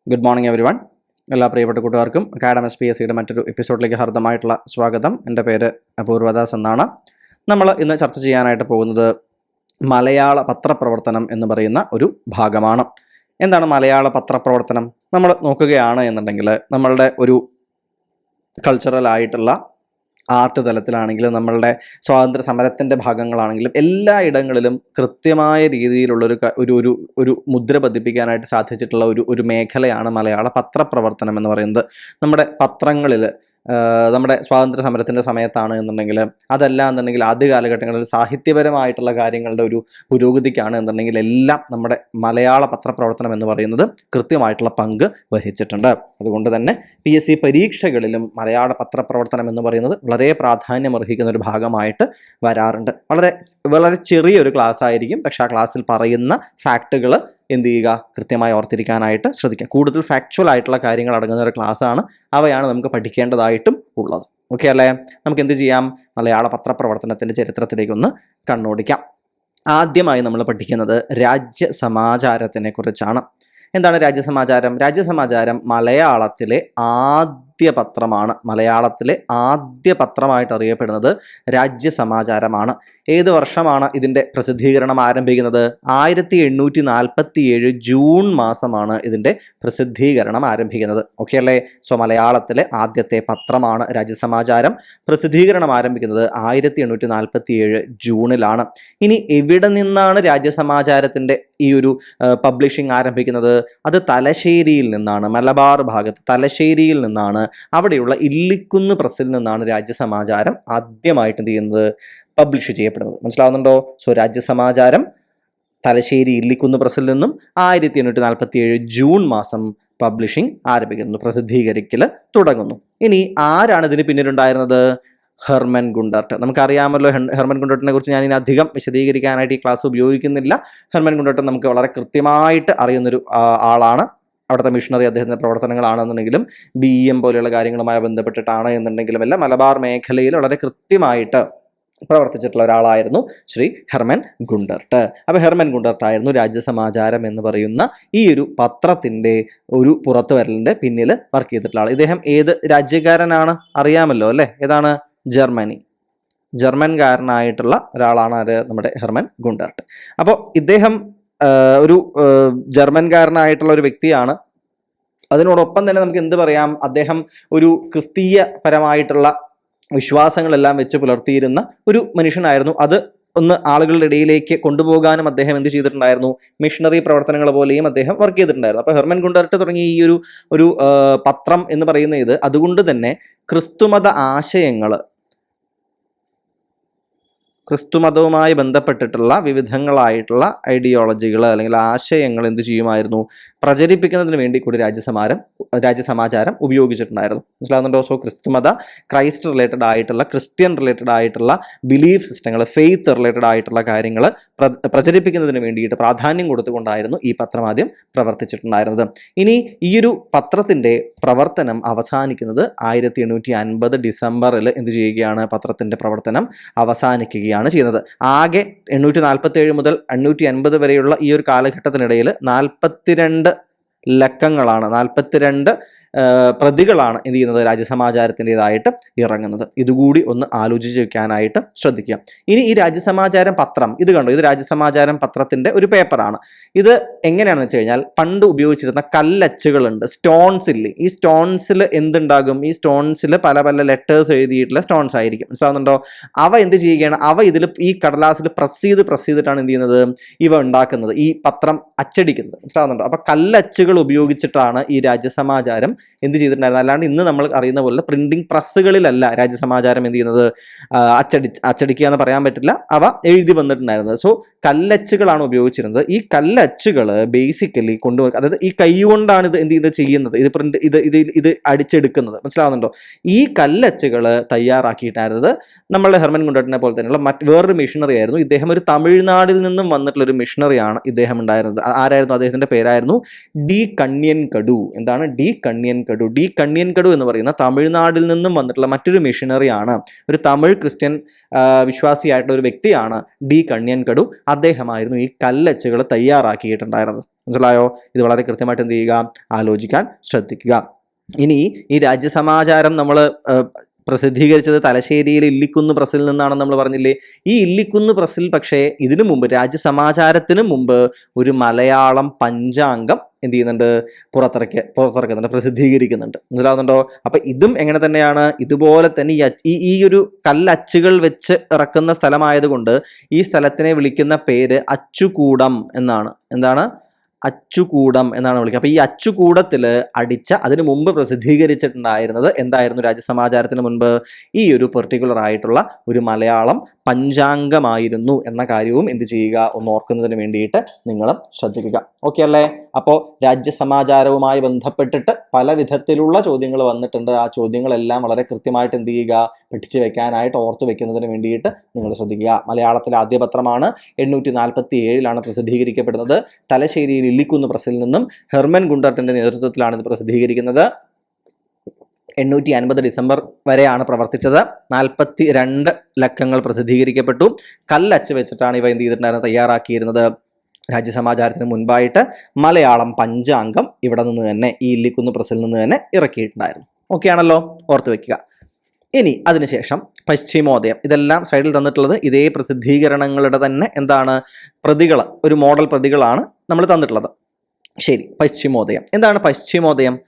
Good morning every one. എല്ലാ പ്രിയപ്പെട്ട കൂട്ടുകാർക്കും അക്കാഡമിക്സ് PSCയുടെ മറ്റൊരു എപ്പിസോഡിലേക്ക് ഹാർദമായിട്ടുള്ള സ്വാഗതം. എൻ്റെ പേര് അപൂർവദാസ് എന്നാണ്. നമ്മൾ ഇന്ന് ചർച്ച ചെയ്യാനായിട്ട് പോകുന്നത് മലയാള പത്രപ്രവർത്തനം എന്ന് പറയുന്ന ഒരു ഭാഗമാണ്. എന്താണ് മലയാള പത്രപ്രവർത്തനം? നമ്മൾ നോക്കുകയാണ് എന്നുണ്ടെങ്കിൽ നമ്മളുടെ ഒരു കൾച്ചറൽ ആയിട്ടുള്ള ആർട്ട് തലത്തിലാണെങ്കിലും നമ്മളുടെ സ്വാതന്ത്ര്യ സമരത്തിൻ്റെ ഭാഗങ്ങളാണെങ്കിലും എല്ലായിടങ്ങളിലും കൃത്യമായ രീതിയിലുള്ളൊരു ഒരു മുദ്ര പതിപ്പിക്കാനായിട്ട് സാധിച്ചിട്ടുള്ള ഒരു മേഖലയാണ് മലയാള പത്രപ്രവർത്തനം എന്ന് പറയുന്നത്. നമ്മുടെ പത്രങ്ങളിൽ നമ്മുടെ സ്വാതന്ത്ര്യ സമരത്തിൻ്റെ സമയത്താണ് എന്നുണ്ടെങ്കിൽ, അതല്ല എന്നുണ്ടെങ്കിൽ ആദ്യ കാലഘട്ടങ്ങളിൽ സാഹിത്യപരമായിട്ടുള്ള കാര്യങ്ങളുടെ ഒരു പുരോഗതിക്കാണ് എന്നുണ്ടെങ്കിൽ എല്ലാം നമ്മുടെ മലയാള പത്രപ്രവർത്തനം എന്ന് പറയുന്നത് കൃത്യമായിട്ടുള്ള പങ്ക് വഹിച്ചിട്ടുണ്ട്. അതുകൊണ്ട് തന്നെ PSC പരീക്ഷകളിലും മലയാള പത്രപ്രവർത്തനം എന്ന് പറയുന്നത് വളരെ പ്രാധാന്യമർഹിക്കുന്ന ഒരു ഭാഗമായിട്ട് വരാറുണ്ട്. വളരെ ചെറിയൊരു ക്ലാസ് ആയിരിക്കും, പക്ഷേ ആ ക്ലാസ്സിൽ പറയുന്ന ഫാക്റ്റുകൾ എന്ത് ചെയ്യുക, കൃത്യമായി ഓർത്തിരിക്കാനായിട്ട് ശ്രദ്ധിക്കുക. കൂടുതൽ ഫാക്ച്വൽ ആയിട്ടുള്ള കാര്യങ്ങൾ അടങ്ങുന്ന ഒരു ക്ലാസ്സാണ്. അവയാണ് നമുക്ക് പഠിക്കേണ്ടതായിട്ടും ഉള്ളത്. ഓക്കെ അല്ലേ? നമുക്ക് എന്ത് ചെയ്യാം, മലയാള പത്രപ്രവർത്തനത്തിൻ്റെ ചരിത്രത്തിലേക്കൊന്ന് കണ്ണോടിക്കാം. ആദ്യമായി നമ്മൾ പഠിക്കുന്നത് രാജ്യസമാചാരത്തിനെ കുറിച്ചാണ്. എന്താണ് രാജ്യസമാചാരം? രാജ്യസമാചാരം മലയാളത്തിലെ ആദ്യ പത്രമാണ്. മലയാളത്തിലെ ആദ്യ പത്രമായിട്ട് അറിയപ്പെടുന്നത് രാജ്യസമാചാരമാണ്. ഏത് വർഷമാണ് ഇതിൻ്റെ പ്രസിദ്ധീകരണം ആരംഭിക്കുന്നത്? 1847 ജൂൺ മാസമാണ് ഇതിൻ്റെ പ്രസിദ്ധീകരണം ആരംഭിക്കുന്നത്. ഓക്കെ അല്ലേ? സോ മലയാളത്തിലെ ആദ്യത്തെ പത്രമാണ് രാജ്യസമാചാരം. പ്രസിദ്ധീകരണം ആരംഭിക്കുന്നത് 1847 ജൂണിലാണ്. ഇനി എവിടെ നിന്നാണ് രാജ്യസമാചാരത്തിൻ്റെ ഈ ഒരു പബ്ലിഷിംഗ് ആരംഭിക്കുന്നത്? അത് തലശ്ശേരിയിൽ നിന്നാണ്. മലബാർ ഭാഗത്ത് തലശ്ശേരിയിൽ നിന്നാണ്. അവിടെയുള്ള ഇല്ലിക്കുന്ന് പ്രസ്സിൽ നിന്നാണ് രാജ്യസമാചാരം ആദ്യമായിട്ട് എന്ത് ചെയ്യുന്നത്, പബ്ലിഷ് ചെയ്യപ്പെടുന്നത്. മനസ്സിലാവുന്നുണ്ടോ? സോ രാജ്യസമാചാരം തലശ്ശേരി ഇല്ലിക്കുന്ന് പ്രസ്സിൽ നിന്നും 1847 ജൂൺ മാസം പബ്ലിഷിംഗ് ആരംഭിക്കുന്നു, പ്രസിദ്ധീകരിക്കൽ തുടങ്ങുന്നു. ഇനി ആരാണ് ഇതിന് പിന്നിലുണ്ടായിരുന്നത്? Hermann Gundert. നമുക്കറിയാമല്ലോ ഹെർമൻ ഗുണ്ടർട്ടിനെ കുറിച്ച് ഞാൻ ഇനി അധികം വിശദീകരിക്കാനായിട്ട് ഈ ക്ലാസ് ഉപയോഗിക്കുന്നില്ല. ഹെർമൻ ഗുണ്ടർട്ട് നമുക്ക് വളരെ കൃത്യമായിട്ട് അറിയുന്നൊരു ആളാണ്. അവിടുത്തെ മിഷണറി അദ്ദേഹത്തിൻ്റെ പ്രവർത്തനങ്ങളാണെന്നുണ്ടെങ്കിലും BEM പോലെയുള്ള കാര്യങ്ങളുമായി ബന്ധപ്പെട്ടിട്ടാണ് എന്നുണ്ടെങ്കിലും എല്ലാം മലബാർ മേഖലയിൽ വളരെ കൃത്യമായിട്ട് പ്രവർത്തിച്ചിട്ടുള്ള ഒരാളായിരുന്നു ശ്രീ ഹെർമൻ ഗുണ്ടർട്ട്. അപ്പോൾ ഹെർമൻ ഗുണ്ടർട്ടായിരുന്നു രാജ്യസമാചാരം എന്ന് പറയുന്ന ഈ ഒരു പത്രത്തിൻ്റെ ഒരു പുറത്തു വരലിൻ്റെ പിന്നിൽ വർക്ക് ചെയ്തിട്ടുള്ള ആൾ. ഇദ്ദേഹം ഏത് രാജ്യക്കാരനാണ് അറിയാമല്ലോ അല്ലേ? ഏതാണ്? ജർമ്മനി. ജർമ്മൻകാരനായിട്ടുള്ള ഒരാളാണ് ആര്? നമ്മുടെ ഹെർമൻ ഗുണ്ടർട്ട്. അപ്പോൾ ഇദ്ദേഹം ഒരു ജർമ്മൻകാരനായിട്ടുള്ള ഒരു വ്യക്തിയാണ്. അതിനോടൊപ്പം തന്നെ നമുക്ക് എന്ത് പറയാം, അദ്ദേഹം ഒരു ക്രിസ്തീയ പരമായിട്ടുള്ള വിശ്വാസങ്ങളെല്ലാം വെച്ച് പുലർത്തിയിരുന്ന ഒരു മനുഷ്യനായിരുന്നു. അത് ഒന്ന് ആളുകളുടെ ഇടയിലേക്ക് കൊണ്ടുപോകാനും അദ്ദേഹം എന്ത് ചെയ്തിട്ടുണ്ടായിരുന്നു, മിഷണറി പ്രവർത്തനങ്ങൾ പോലെയും അദ്ദേഹം വർക്ക് ചെയ്തിട്ടുണ്ടായിരുന്നു. അപ്പോൾ ഹെർമൻ ഗുണ്ടർട്ട് തുടങ്ങിയ ഈ ഒരു പത്രം എന്ന് പറയുന്ന ഇത് അതുകൊണ്ട് തന്നെ ക്രിസ്തുമതവുമായി ബന്ധപ്പെട്ടിട്ടുള്ള വിവിധങ്ങളായിട്ടുള്ള ഐഡിയോളജികൾ അല്ലെങ്കിൽ ആശയങ്ങൾ എന്ത് ചെയ്യുമായിരുന്നു, പ്രചരിപ്പിക്കുന്നതിന് വേണ്ടി കൂടി രാജ്യസമാചാരം ഉപയോഗിച്ചിട്ടുണ്ടായിരുന്നു. മനസ്സിലാകുന്നുണ്ടോ? സോ ക്രിസ്തുമത, ക്രൈസ്റ്റ് റിലേറ്റഡ് ആയിട്ടുള്ള, ക്രിസ്ത്യൻ റിലേറ്റഡ് ആയിട്ടുള്ള ബിലീഫ് സിസ്റ്റങ്ങൾ, ഫെയ്ത്ത് റിലേറ്റഡ് ആയിട്ടുള്ള കാര്യങ്ങൾ പ്രചരിപ്പിക്കുന്നതിന് വേണ്ടിയിട്ട് പ്രാധാന്യം കൊടുത്തുകൊണ്ടായിരുന്നു ഈ പത്രം ആദ്യം പ്രവർത്തിച്ചിട്ടുണ്ടായിരുന്നത്. ഇനി ഈ ഒരു പത്രത്തിൻ്റെ പ്രവർത്തനം അവസാനിക്കുന്നത് 1850 ഡിസംബറിൽ എന്ത് ചെയ്യുകയാണ്, പത്രത്തിൻ്റെ പ്രവർത്തനം അവസാനിക്കുകയാണ് ചെയ്യുന്നത്. ആകെ 847 മുതൽ 850 വരെയുള്ള ഈ ഒരു കാലഘട്ടത്തിനിടയിൽ 42 ലക്കങ്ങളാണ്, 42 പ്രതികളാണ് എന്ത് ചെയ്യുന്നത്, രാജ്യസമാചാരത്തിൻ്റെതായിട്ട് ഇറങ്ങുന്നത്. ഇതുകൂടി ഒന്ന് ആലോചിച്ച് വെക്കാനായിട്ട് ശ്രദ്ധിക്കുക. ഇനി ഈ രാജ്യസമാചാരം പത്രം ഇത് കണ്ടോ, ഇത് രാജ്യസമാചാരം പത്രത്തിൻ്റെ ഒരു പേപ്പറാണ്. ഇത് എങ്ങനെയാണെന്ന് വെച്ച് കഴിഞ്ഞാൽ പണ്ട് ഉപയോഗിച്ചിരുന്ന കല്ലച്ചുകളുണ്ട്, സ്റ്റോൺസ് ഇല്ലേ, ഈ സ്റ്റോൺസിൽ എന്തുണ്ടാകും, ഈ സ്റ്റോൺസിൽ പല പല ലെറ്റേഴ്സ് എഴുതിയിട്ടുള്ള സ്റ്റോൺസ് ആയിരിക്കും. മനസ്സിലാവുന്നുണ്ടോ? അവ എന്ത് ചെയ്യുകയാണ്, അവ ഇതിൽ ഈ കടലാസിൽ പ്രസ് ചെയ്തിട്ടാണ് എന്ത് ചെയ്യുന്നത്, ഇവ ഉണ്ടാക്കുന്നത്, ഈ പത്രം അച്ചടിക്കുന്നത്. മനസ്സിലാവുന്നുണ്ടോ? അപ്പോൾ കല്ലച്ചുകൾ ഉപയോഗിച്ചിട്ടാണ് ഈ രാജ്യസമാചാരം എന്ത് ചെയ്തിട്ടുണ്ടായിരുന്നത്. അല്ലാണ്ട് ഇന്ന് നമ്മൾ അറിയുന്ന പോലെ പ്രിന്റിംഗ് പ്രസ്സുകളിലല്ല രാജ്യസമാചാരം എന്ത് ചെയ്യുന്നത്, അച്ചടിക്കുക എന്ന് പറയാൻ പറ്റില്ല, അവ എഴുതി വന്നിട്ടുണ്ടായിരുന്നത്. സോ കല്ലച്ചുകളാണ് ഉപയോഗിച്ചിരുന്നത്. ഈ കല്ലച്ചുകൾ ബേസിക്കലി അതായത് ഈ കൈ കൊണ്ടാണ് ഇത് എന്ത് ചെയ്യുന്നത്, ഇത് അടിച്ചെടുക്കുന്നത്. മനസ്സിലാവുന്നുണ്ടോ? ഈ കല്ലച്ചുകൾ തയ്യാറാക്കിയിട്ടായിരുന്നത് നമ്മളുടെ ഹെർമൻ ഗുണ്ടർട്ടിനെ പോലെ തന്നെയുള്ള വേറൊരു മിഷണറി ആയിരുന്നു. ഇദ്ദേഹം ഒരു തമിഴ്നാടിൽ നിന്നും വന്നിട്ടുള്ള ഒരു മിഷണറിയാണ് ഇദ്ദേഹം ഉണ്ടായിരുന്നത്. ആരായിരുന്നു? അദ്ദേഹത്തിൻ്റെ പേരായിരുന്നു ഡി കണ്യൻകടു. എന്താണ്? ഡി കണ്യൻകടു എന്ന് പറയുന്ന തമിഴ്നാടിൽ നിന്നും വന്നിട്ടുള്ള മറ്റൊരു മിഷണറിയാണ്. ഒരു തമിഴ് ക്രിസ്ത്യൻ വിശ്വാസിയായിട്ടുള്ള ഒരു വ്യക്തിയാണ് ഡി കണ്യൻകടു. അദ്ദേഹമായിരുന്നു ഈ കല്ലച്ചുകൾ തയ്യാറാക്കിയിട്ടുണ്ടായിരുന്നത്. മനസ്സിലായോ? ഇത് വളരെ കൃത്യമായിട്ട് എന്ത് ചെയ്യുക, ആലോചിക്കാൻ ശ്രദ്ധിക്കുക. ഇനി ഈ രാജ്യസമാചാരം നമ്മൾ പ്രസിദ്ധീകരിച്ചത് തലശ്ശേരിയിലെ ഇല്ലിക്കുന്ന് പ്രസ്സിൽ നിന്നാണെന്ന് നമ്മൾ പറഞ്ഞില്ലേ. ഈ ഇല്ലിക്കുന്ന് പ്രസ്സിൽ പക്ഷേ ഇതിനു മുമ്പ്, രാജ്യസമാചാരത്തിന് മുമ്പ് ഒരു മലയാളം പഞ്ചാംഗം എന്ത് ചെയ്യുന്നുണ്ട്, പുറത്തിറക്കുന്നുണ്ട്, പ്രസിദ്ധീകരിക്കുന്നുണ്ട്. മനസ്സിലാവുന്നുണ്ടോ? അപ്പൊ ഇതും എങ്ങനെ തന്നെയാണ്, ഇതുപോലെ തന്നെ ഈ ഒരു കല്ലച്ചുകൾ വെച്ച് ഇറക്കുന്ന സ്ഥലമായതുകൊണ്ട് ഈ സ്ഥലത്തിനെ വിളിക്കുന്ന പേര് അച്ചുകൂടം എന്നാണ്. എന്താണ്? അച്ചുകൂടം എന്നാണ് വിളിക്കുക. അപ്പൊ ഈ അച്ചുകൂടത്തിൽ അടിച്ച, അതിനു മുമ്പ് പ്രസിദ്ധീകരിച്ചിട്ടുണ്ടായിരുന്നത് എന്തായിരുന്നു? രാജ്യസമാചാരത്തിന് മുൻപ് ഈ ഒരു പെർട്ടിക്കുലർ ആയിട്ടുള്ള ഒരു മലയാളം പഞ്ചാംഗമായിരുന്നു എന്ന കാര്യവും എന്ത് ചെയ്യുക, ഒന്ന് ഓർക്കുന്നതിന് വേണ്ടിയിട്ട് നിങ്ങളും ശ്രദ്ധിക്കുക. ഓക്കെ അല്ലേ? അപ്പോൾ രാജ്യസമാചാരവുമായി ബന്ധപ്പെട്ടിട്ട് പല വിധത്തിലുള്ള ചോദ്യങ്ങൾ വന്നിട്ടുണ്ട്. ആ ചോദ്യങ്ങളെല്ലാം വളരെ കൃത്യമായിട്ട് എന്ത് ചെയ്യുക, പഠിച്ചു വെക്കാനായിട്ട്, ഓർത്തു വെക്കുന്നതിന് വേണ്ടിയിട്ട് നിങ്ങൾ ശ്രദ്ധിക്കുക. മലയാളത്തിലെ ആദ്യ പത്രമാണ് 847 പ്രസിദ്ധീകരിക്കപ്പെടുന്നത്. തലശ്ശേരിയിൽ ഇല്ലിക്കുന്ന് പ്രസ്സിൽ നിന്നും ഹെർമൻ ഗുണ്ടർട്ടിന്റെ നേതൃത്വത്തിലാണ് ഇത് പ്രസിദ്ധീകരിക്കുന്നത്. 850 ഡിസംബർ വരെയാണ് പ്രവർത്തിച്ചത്. 42 ലക്കങ്ങൾ പ്രസിദ്ധീകരിക്കപ്പെട്ടു. കല്ലച്ച് വെച്ചിട്ടാണ് ഇവ എന്ത് ചെയ്തിട്ടുണ്ടായിരുന്നത്, തയ്യാറാക്കിയിരുന്നത്. രാജ്യസമാചാരത്തിന് മുൻപായിട്ട് മലയാളം പഞ്ചാംഗം ഇവിടെ നിന്ന് തന്നെ, ഈ ഇല്ലിക്കുന്ന് പ്രസ്സിൽ നിന്ന് തന്നെ ഇറക്കിയിട്ടുണ്ടായിരുന്നു. ഓക്കെ ആണല്ലോ? ഓർത്തു വെക്കുക. ഇനി അതിനുശേഷം പശ്ചിമോദയം, ഇതെല്ലാം സൈഡിൽ തന്നിട്ടുള്ളത് ഇതേ പ്രസിദ്ധീകരണങ്ങളുടെ തന്നെ എന്താണ്, പ്രതികൾ, ഒരു മോഡൽ പ്രതികളാണ് നമ്മൾ തന്നിട്ടുള്ളത്. ശരി, പശ്ചിമോദയം എന്താണ്? പശ്ചിമോദയം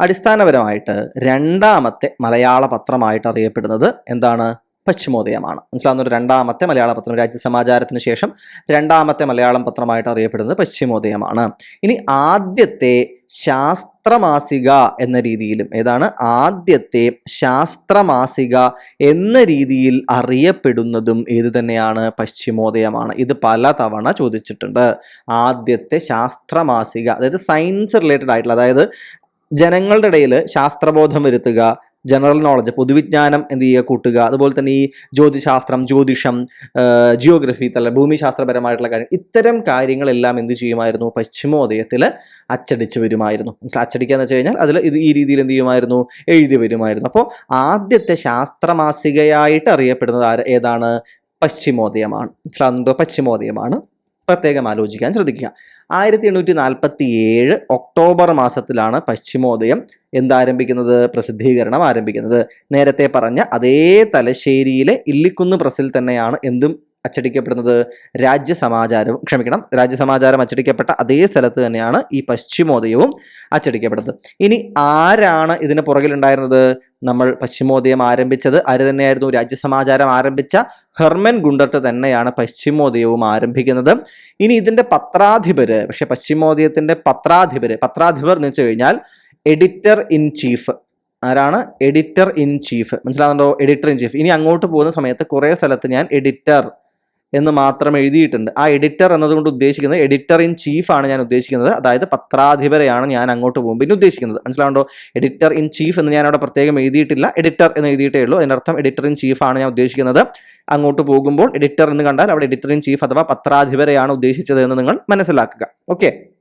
അടിസ്ഥാനപരമായിട്ട് രണ്ടാമത്തെ മലയാള പത്രമായിട്ട് അറിയപ്പെടുന്നത് എന്താണ്? പശ്ചിമോദയമാണ്. മനസ്സിലാവുന്ന, ഒരു രണ്ടാമത്തെ മലയാള പത്രം, രാജ്യസമാചാരത്തിന് ശേഷം രണ്ടാമത്തെ മലയാളം പത്രമായിട്ട് അറിയപ്പെടുന്നത് പശ്ചിമോദയമാണ്. ഇനി ആദ്യത്തെ ശാസ്ത്രമാസിക എന്ന രീതിയിലും, ഏതാണ്? ആദ്യത്തെ ശാസ്ത്രമാസിക എന്ന രീതിയിൽ അറിയപ്പെടുന്നതും ഏത് തന്നെയാണ്? പശ്ചിമോദയമാണ്. ഇത് പല തവണ ചോദിച്ചിട്ടുണ്ട്. ആദ്യത്തെ ശാസ്ത്രമാസിക, അതായത് സയൻസ് റിലേറ്റഡ് ആയിട്ടുള്ള, അതായത് ജനങ്ങളുടെ ഇടയിൽ ശാസ്ത്രബോധം വരുത്തുക, ജനറൽ നോളജ്, പൊതുവിജ്ഞാനം എന്ത് ചെയ്യുക, കൂട്ടുക. അതുപോലെ തന്നെ ഈ ജ്യോതിശാസ്ത്രം, ജ്യോതിഷം, ജിയോഗ്രഫി, ഭൂമിശാസ്ത്രപരമായിട്ടുള്ള കാര്യം, ഇത്തരം കാര്യങ്ങളെല്ലാം എന്ത് ചെയ്യുമായിരുന്നു? പശ്ചിമോദയത്തിൽ അച്ചടിച്ച് വരുമായിരുന്നു. അച്ചടിക്കുക എന്ന് വെച്ച് കഴിഞ്ഞാൽ അതിൽ ഈ രീതിയിൽ എന്ത് ചെയ്യുമായിരുന്നു? എഴുതി വരുമായിരുന്നു. അപ്പോൾ ആദ്യത്തെ ശാസ്ത്രമാസികയായിട്ട് അറിയപ്പെടുന്നത് ഏതാണ്? പശ്ചിമോദയമാണ്. മനസ്സിലാവുന്നുണ്ടോ? പശ്ചിമോദയമാണ്. പ്രത്യേകം ആലോചിക്കാൻ ശ്രദ്ധിക്കുക. 1847 ഒക്ടോബർ മാസത്തിലാണ് പശ്ചിമോദയം എന്താരംഭിക്കുന്നത്? പ്രസിദ്ധീകരണം ആരംഭിക്കുന്നത്. നേരത്തെ പറഞ്ഞ അതേ തലശ്ശേരിയിലെ ഇല്ലിക്കുന്ന് പ്രസ്സിൽ തന്നെയാണ് എന്തും അച്ചടിക്കപ്പെടുന്നത്? രാജ്യസമാചാരം അച്ചടിക്കപ്പെട്ട അതേ സ്ഥലത്ത് തന്നെയാണ് ഈ പശ്ചിമോദയവും അച്ചടിക്കപ്പെടുന്നത്. ഇനി ആരാണ് ഇതിന് പുറകിലുണ്ടായിരുന്നത്? നമ്മൾ പശ്ചിമോദയം ആരംഭിച്ചത് ആര് തന്നെയായിരുന്നു? രാജ്യസമാചാരം ആരംഭിച്ച ഹെർമൻ ഗുണ്ടർട്ട് തന്നെയാണ് പശ്ചിമോദയവും ആരംഭിക്കുന്നത്. ഇനി ഇതിന്റെ പത്രാധിപര്, പക്ഷെ പശ്ചിമോദയത്തിന്റെ പത്രാധിപർ എന്ന് വെച്ച് കഴിഞ്ഞാൽ എഡിറ്റർ ഇൻ ചീഫ്. ആരാണ്? Editor in chief. മനസ്സിലാവുന്നുണ്ടോ? Editor in chief. ഇനി അങ്ങോട്ട് പോകുന്ന സമയത്ത് കുറേ സ്ഥലത്ത് ഞാൻ എഡിറ്റർ എന്ന് മാത്രം എഴുതിയിട്ടുണ്ട്. ആ എഡിറ്റർ എന്നതുകൊണ്ട് ഉദ്ദേശിക്കുന്നത് എഡിറ്റർ ഇൻ ചീഫ് ആണ് ഞാൻ ഉദ്ദേശിക്കുന്നത്. അതായത് പത്രാധിപരെയാണ് ഞാൻ അങ്ങോട്ട് പോകുമ്പോൾ ഇനി ഉദ്ദേശിക്കുന്നത്. മനസ്സിലാവുണ്ടോ? എഡിറ്റർ ഇൻ ചീഫ് എന്ന് ഞാൻ അവിടെ പ്രത്യേകം എഴുതിയിട്ടില്ല, എഡിറ്റർ എന്ന് എഴുതിയിട്ടേ ഉള്ളൂ. അതിനർത്ഥം എഡിറ്റർ ഇൻ ചീഫ് ആണ് ഞാൻ ഉദ്ദേശിക്കുന്നത്. അങ്ങോട്ട് പോകുമ്പോൾ എഡിറ്റർ എന്ന് കണ്ടാൽ അവിടെ എഡിറ്റർ ഇൻ ചീഫ് അഥവാ പത്രാധിപരെയാണ് ഉദ്ദേശിച്ചത് എന്ന് നിങ്ങൾ മനസ്സിലാക്കുക. ഓക്കെ.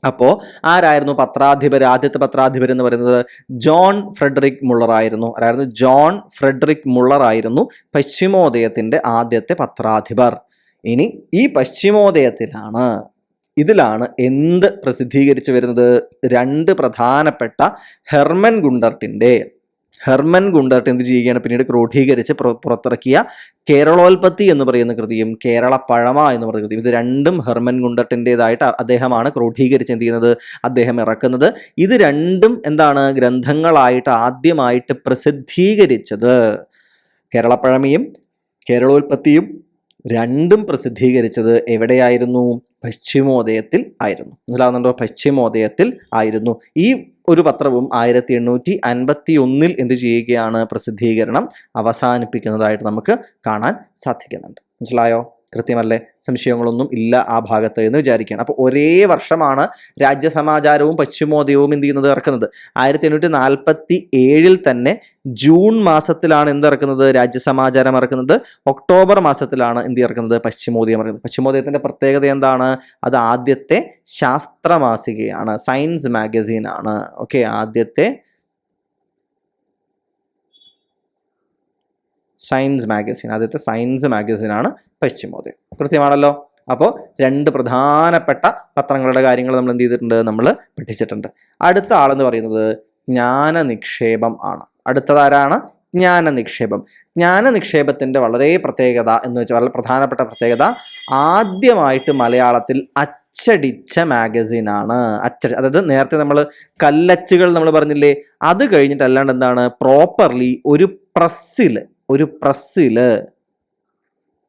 അപ്പോൾ ആരായിരുന്നു പത്രാധിപർ? ആദ്യത്തെ പത്രാധിപർ എന്ന് പറയുന്നത് ജോൺ ഫ്രെഡറിക് മുള്ളർ ആയിരുന്നു. ആരായിരുന്നു? ജോൺ ഫ്രെഡറിക് മുള്ളർ ആയിരുന്നു പശ്ചിമോദയത്തിന്റെ ആദ്യത്തെ പത്രാധിപർ. ഇനി ഈ ഇതിലാണ് എന്ത് പ്രസിദ്ധീകരിച്ചു വരുന്നത്? രണ്ട് പ്രധാനപ്പെട്ട ഹെർമൻ ഗുണ്ടർട്ട് എന്ത് ചെയ്യുകയാണ്? പിന്നീട് ക്രോഡീകരിച്ച് പുറത്തിറക്കിയ കേരളോൽപ്പത്തി എന്ന് പറയുന്ന കൃതിയും കേരള പഴമ എന്ന് പറയുന്ന കൃതിയും, ഇത് രണ്ടും ഹെർമൻ ഗുണ്ടർട്ടിൻ്റെതായിട്ട് അദ്ദേഹമാണ് ക്രോഡീകരിച്ച് എന്ത് ചെയ്യുന്നത്? അദ്ദേഹം ഇറക്കുന്നത്. ഇത് രണ്ടും എന്താണ്? ഗ്രന്ഥങ്ങളായിട്ട് ആദ്യമായിട്ട് പ്രസിദ്ധീകരിച്ചത്. കേരളപ്പഴമയും കേരളോൽപ്പത്തിയും രണ്ടും പ്രസിദ്ധീകരിച്ചത് എവിടെയായിരുന്നു? പശ്ചിമോദയത്തിൽ ആയിരുന്നു. മനസ്സിലാവുന്നുണ്ടോ? പശ്ചിമോദയത്തിൽ ആയിരുന്നു. ഈ ഒരു പത്രവും 1851 എന്ത് ചെയ്യുകയാണ്? പ്രസിദ്ധീകരണം അവസാനിപ്പിക്കുന്നതായിട്ട് നമുക്ക് കാണാൻ സാധിക്കുന്നുണ്ട്. മനസ്സിലായോ? കൃത്യമല്ലേ? സംശയങ്ങളൊന്നും ഇല്ല ആ ഭാഗത്ത് എന്ന് വിചാരിക്കുകയാണ്. അപ്പോൾ ഒരേ വർഷമാണ് രാജ്യസമാചാരവും പശ്ചിമോദയവും എന്ത് ചെയ്യുന്നത്? ഇറക്കുന്നത്. 1847 തന്നെ ജൂൺ മാസത്തിലാണ് എന്ത് ഇറക്കുന്നത്? രാജ്യസമാചാരം ഇറക്കുന്നത്. ഒക്ടോബർ മാസത്തിലാണ് എന്ത് ഇറക്കുന്നത്? പശ്ചിമോദയം ഇറക്കുന്നത്. പശ്ചിമോദയത്തിന്റെ പ്രത്യേകത എന്താണ്? അത് ആദ്യത്തെ ശാസ്ത്രമാസികയാണ്, സയൻസ് മാഗസീൻ ആണ്. ഓക്കെ, ആദ്യത്തെ സയൻസ് മാഗസിൻ ആണ് പശ്ചിമോദയം. കൃത്യമാണല്ലോ? അപ്പോൾ 2 പ്രധാനപ്പെട്ട പത്രങ്ങളുടെ കാര്യങ്ങൾ നമ്മൾ എന്ത് ചെയ്തിട്ടുണ്ട്, നമ്മൾ പഠിച്ചിട്ടുണ്ട്. അടുത്ത ആളെന്ന് പറയുന്നത് ജ്ഞാനനിക്ഷേപം ആണ്. അടുത്തതാരാണ്? ജ്ഞാനനിക്ഷേപം. ജ്ഞാനനിക്ഷേപത്തിന്റെ വളരെ പ്രത്യേകത എന്ന് വെച്ചാൽ വളരെ പ്രധാനപ്പെട്ട പ്രത്യേകത, ആദ്യമായിട്ട് മലയാളത്തിൽ അച്ചടിച്ച മാഗസിനാണ്. അതായത് നേരത്തെ നമ്മൾ കല്ലച്ചുകൾ നമ്മൾ പറഞ്ഞില്ലേ, അത് കഴിഞ്ഞിട്ട് അല്ലാണ്ട് എന്താണ്, പ്രോപ്പർലി ഒരു പ്രസ്സില്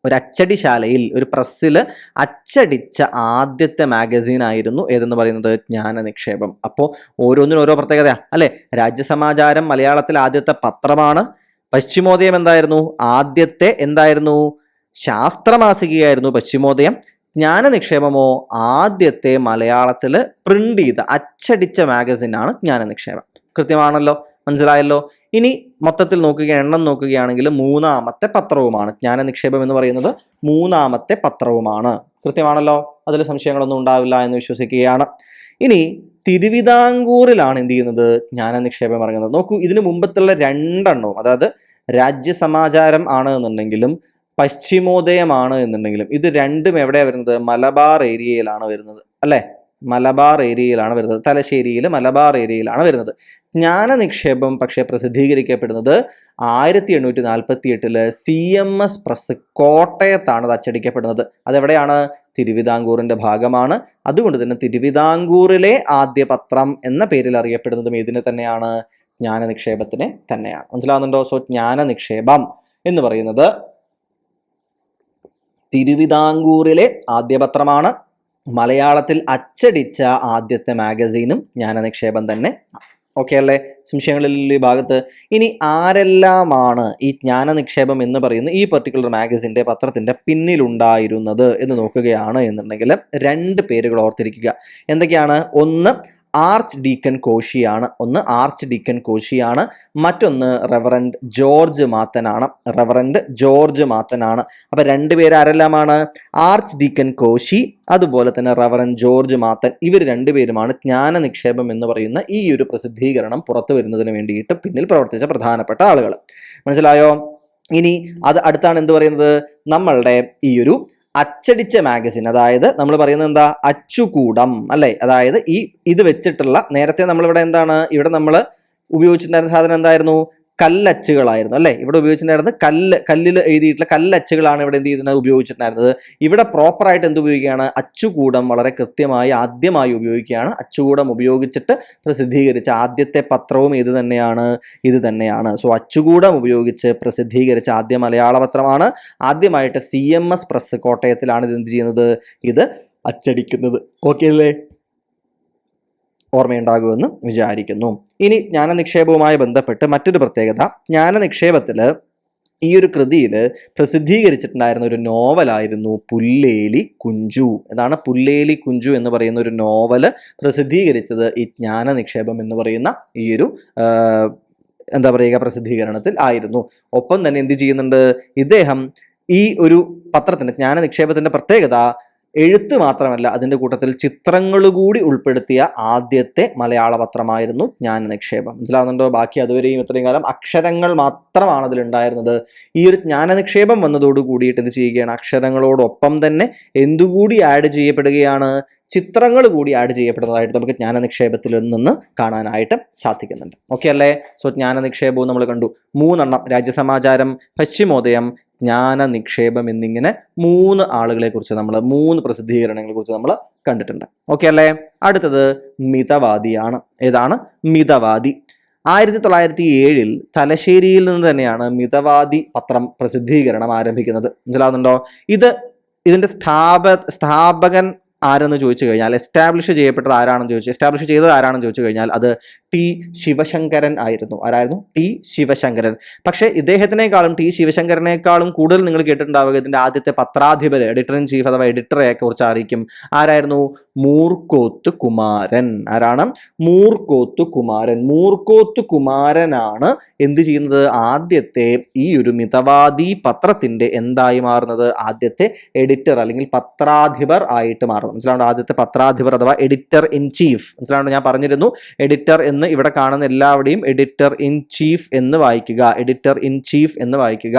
ഒരു അച്ചടിശാലയിൽ ഒരു പ്രസ്സിൽ അച്ചടിച്ച ആദ്യത്തെ മാഗസീൻ ആയിരുന്നു ഏതെന്ന് പറയുന്നത് ജ്ഞാനനിക്ഷേപം. അപ്പോൾ ഓരോന്നിനും ഓരോ പ്രത്യേകതയാണ് അല്ലെ. രാജ്യസമാചാരം മലയാളത്തിൽ ആദ്യത്തെ പത്രമാണ്. പശ്ചിമോദയം ആദ്യത്തെ ശാസ്ത്രമാസികയായിരുന്നു പശ്ചിമോദയം. ജ്ഞാനനിക്ഷേപമോ ആദ്യത്തെ മലയാളത്തിൽ പ്രിന്റ് ചെയ്ത അച്ചടിച്ച മാഗസിനാണ് ജ്ഞാനനിക്ഷേപം. കൃത്യമാണല്ലോ, മനസ്സിലായല്ലോ. ഇനി മൊത്തത്തിൽ എണ്ണം നോക്കുകയാണെങ്കിൽ 3ാമത്തെ പത്രവുമാണ് ജ്ഞാനനിക്ഷേപം എന്ന് പറയുന്നത്. 3ാമത്തെ പത്രവുമാണ്. കൃത്യമാണല്ലോ, അതിൽ സംശയങ്ങളൊന്നും ഉണ്ടാവില്ല എന്ന് വിശ്വസിക്കുകയാണ്. ഇനി തിരുവിതാംകൂറിലാണ് എന്ത് ചെയ്യുന്നത്, ജ്ഞാനനിക്ഷേപം ഇറങ്ങുന്നത്. നോക്കൂ, ഇതിനു മുമ്പത്തുള്ള 2 എണ്ണവും, അതായത് രാജ്യസമാചാരം ആണ് എന്നുണ്ടെങ്കിലും പശ്ചിമോദയമാണ് എന്നുണ്ടെങ്കിലും, ഇത് രണ്ടും എവിടെയാണ് വരുന്നത്, മലബാർ ഏരിയയിലാണ് വരുന്നത് അല്ലെ. മലബാർ ഏരിയയിലാണ് വരുന്നത്, തലശ്ശേരിയിൽ മലബാർ ഏരിയയിലാണ് വരുന്നത്. ജ്ഞാനനിക്ഷേപം പക്ഷേ പ്രസിദ്ധീകരിക്കപ്പെടുന്നത് 1848 CMS പ്രസ് കോട്ടയത്താണ് അത് അച്ചടിക്കപ്പെടുന്നത്. അതെവിടെയാണ്? തിരുവിതാംകൂറിന്റെ ഭാഗമാണ്. അതുകൊണ്ട് തന്നെ തിരുവിതാംകൂറിലെ ആദ്യ പത്രം എന്ന പേരിൽ അറിയപ്പെടുന്നതും ഇതിനെ തന്നെയാണ്, ജ്ഞാനനിക്ഷേപത്തിനെ തന്നെയാണ്. മനസ്സിലാവുന്നുണ്ടോ? സോ ജ്ഞാനനിക്ഷേപം എന്ന് പറയുന്നത് തിരുവിതാംകൂറിലെ ആദ്യ പത്രമാണ്. മലയാളത്തിൽ അച്ചടിച്ച ആദ്യത്തെ മാഗസീനും ജ്ഞാനനിക്ഷേപം തന്നെ. ഓക്കെ അല്ലേ? സംശയങ്ങളിൽ ഈ ഭാഗത്ത്. ഇനി ആരെല്ലാമാണ് ഈ ജ്ഞാനനിക്ഷേപം എന്ന് പറയുന്ന ഈ പെർട്ടിക്കുലർ മാഗസിൻ്റെ പത്രത്തിൻ്റെ പിന്നിലുണ്ടായിരുന്നത് എന്ന് നോക്കുകയാണ് എന്നുണ്ടെങ്കിൽ 2 പേരുകൾ ഓർത്തിരിക്കുക. എന്തൊക്കെയാണ്? ഒന്ന് ആർച്ച് ഡീക്കൻ കോശിയാണ്. മറ്റൊന്ന് റെവറൻഡ് ജോർജ് മാത്തനാണ്. അപ്പൊ 2 പേര് ആരെല്ലാമാണ്? ആർച്ച് ഡീക്കൻ കോശി, അതുപോലെ തന്നെ റെവറൻഡ് ജോർജ് മാത്തൻ. ഇവർ 2 പേരുമാണ് ജ്ഞാനനിക്ഷേപം എന്ന് പറയുന്ന ഈ ഒരു പ്രസിദ്ധീകരണം പുറത്തു വരുന്നതിന് വേണ്ടിയിട്ട് പിന്നിൽ പ്രവർത്തിച്ച പ്രധാനപ്പെട്ട ആളുകൾ. മനസ്സിലായോ? ഇനി അത് അടുത്താണ് എന്ത് പറയുന്നത്, നമ്മളുടെ ഈ ഒരു അച്ചടിച്ച മാഗസിൻ, അതായത് നമ്മൾ പറയുന്നത് എന്താ, അച്ചുകൂടം അല്ലെ. അതായത് ഇത് വെച്ചിട്ടുള്ള, നേരത്തെ നമ്മളിവിടെ ഇവിടെ നമ്മൾ ഉപയോഗിച്ചിട്ടുണ്ടായിരുന്ന സാധനം എന്തായിരുന്നു, കല്ലച്ചുകളായിരുന്നു അല്ലെ. ഇവിടെ ഉപയോഗിച്ചിട്ടുണ്ടായിരുന്നത് കല്ലിൽ എഴുതിയിട്ടുള്ള കല്ലച്ചുകളാണ് ഇവിടെ എന്ത് ചെയ്തിരുന്നത്, ഉപയോഗിച്ചിട്ടുണ്ടായിരുന്നത്. ഇവിടെ പ്രോപ്പറായിട്ട് എന്ത് ഉപയോഗിക്കുകയാണ്, അച്ചുകൂടം വളരെ കൃത്യമായി ആദ്യമായി ഉപയോഗിക്കുകയാണ്. അച്ചുകൂടം ഉപയോഗിച്ചിട്ട് പ്രസിദ്ധീകരിച്ച ആദ്യത്തെ പത്രവും ഇത് തന്നെയാണ്. സോ അച്ചുകൂടം ഉപയോഗിച്ച് പ്രസിദ്ധീകരിച്ച ആദ്യ മലയാള പത്രമാണ്. ആദ്യമായിട്ട് CMS പ്രസ് കോട്ടയത്തിലാണ് ഇത് എന്ത് ചെയ്യുന്നത്, ഇത് അച്ചടിക്കുന്നത്. ഓക്കെ അല്ലേ? ഓർമ്മയുണ്ടാകുമെന്ന് വിചാരിക്കുന്നു. ഇനി ജ്ഞാനനിക്ഷേപവുമായി ബന്ധപ്പെട്ട് മറ്റൊരു പ്രത്യേകത, ജ്ഞാനനിക്ഷേപത്തിൽ ഈ ഒരു കൃതിയിൽ പ്രസിദ്ധീകരിച്ചിട്ടുണ്ടായിരുന്ന ഒരു നോവലായിരുന്നു പുല്ലേലി കുഞ്ചു. എന്താണ് പുല്ലേലി കുഞ്ചു എന്ന് പറയുന്ന ഒരു നോവൽ പ്രസിദ്ധീകരിച്ചത് ഈ ജ്ഞാനനിക്ഷേപം എന്ന് പറയുന്ന ഈ ഒരു പ്രസിദ്ധീകരണത്തിൽ ആയിരുന്നു. ഒപ്പം തന്നെ എന്ത് ചെയ്യുന്നുണ്ട് ഇദ്ദേഹം, ഈ ഒരു പത്രത്തിന്റെ ജ്ഞാനനിക്ഷേപത്തിന്റെ പ്രത്യേകത എഴുത്ത് മാത്രമല്ല, അതിൻ്റെ കൂട്ടത്തിൽ ചിത്രങ്ങൾ കൂടി ഉൾപ്പെടുത്തിയ ആദ്യത്തെ മലയാള പത്രമായിരുന്നു ജ്ഞാനനിക്ഷേപം. മനസ്സിലാവുന്നുണ്ടോ? ബാക്കി അതുവരെയും ഇത്രയും കാലം അക്ഷരങ്ങൾ മാത്രമാണ് അതിലുണ്ടായിരുന്നത്. ഈ ഒരു ജ്ഞാനനിക്ഷേപം വന്നതോട് കൂടിയിട്ട് എന്ത് ചെയ്യുകയാണ്, അക്ഷരങ്ങളോടൊപ്പം തന്നെ എന്തുകൂടി ആഡ് ചെയ്യപ്പെടുകയാണ്, ചിത്രങ്ങൾ കൂടി ആഡ് ചെയ്യപ്പെടുന്നതായിട്ട് നമുക്ക് ജ്ഞാനനിക്ഷേപത്തിൽ നിന്ന് കാണാനായിട്ട് സാധിക്കുന്നുണ്ട്. ഓക്കെ അല്ലേ? സോ ജ്ഞാനനിക്ഷേപവും നമ്മൾ കണ്ടു. 3 എണ്ണം, രാജ്യസമാചാരം, പശ്ചിമോദയം, ജ്ഞാനനിക്ഷേപം എന്നിങ്ങനെ 3 ആളുകളെ കുറിച്ച് 3 പ്രസിദ്ധീകരണങ്ങളെ കുറിച്ച് നമ്മൾ കണ്ടിട്ടുണ്ട്. ഓക്കെ അല്ലേ? അടുത്തത് മിതവാദിയാണ്. ഏതാണ്? മിതവാദി. 1907 തലശ്ശേരിയിൽ നിന്ന് തന്നെയാണ് മിതവാദി പത്രം പ്രസിദ്ധീകരണം ആരംഭിക്കുന്നത്. മനസ്സിലാവുന്നുണ്ടോ? ഇതിന്റെ സ്ഥാപകൻ ആരെന്ന് ചോദിച്ചു കഴിഞ്ഞാൽ, എസ്റ്റാബ്ലിഷ് ചെയ്തത് ആരാണെന്ന് ചോദിച്ചു കഴിഞ്ഞാൽ അത് ടി ശിവശങ്കരൻ ആയിരുന്നു. ആരായിരുന്നു? ടി ശിവശങ്കരൻ. പക്ഷേ ടി ശിവശങ്കരനേക്കാളും കൂടുതൽ നിങ്ങൾ കേട്ടിട്ടുണ്ടാവുക ഇതിന്റെ ആദ്യത്തെ പത്രാധിപർ, എഡിറ്റർ ഇൻ ചീഫ് അഥവാ എഡിറ്ററെ കുറിച്ച് ആയിരിക്കും. ആരായിരുന്നു? മൂർക്കോത്ത് കുമാരൻ. ആരാണ്? മൂർക്കോത്ത് കുമാരനാണ് എന്ത് ചെയ്യുന്നത്, ആദ്യത്തെ ഈ ഒരു മിതവാദി പത്രത്തിന്റെ എന്തായി മാറുന്നത്, ആദ്യത്തെ എഡിറ്റർ അല്ലെങ്കിൽ പത്രാധിപർ ആയിട്ട് മാറുന്നത്. മനസ്സിലാവുണ്ട്. ആദ്യത്തെ പത്രാധിപർ അഥവാ എഡിറ്റർ ഇൻ ചീഫ്. മനസ്സിലാവുണ്ട്, ഞാൻ പറഞ്ഞിരുന്നു എഡിറ്റർ എന്ന് ഇവിടെ കാണുന്ന എല്ലാവരുടെയും എഡിറ്റർ ഇൻ ചീഫ് എന്ന് വായിക്കുക, എഡിറ്റർ ഇൻ ചീഫ് എന്ന് വായിക്കുക.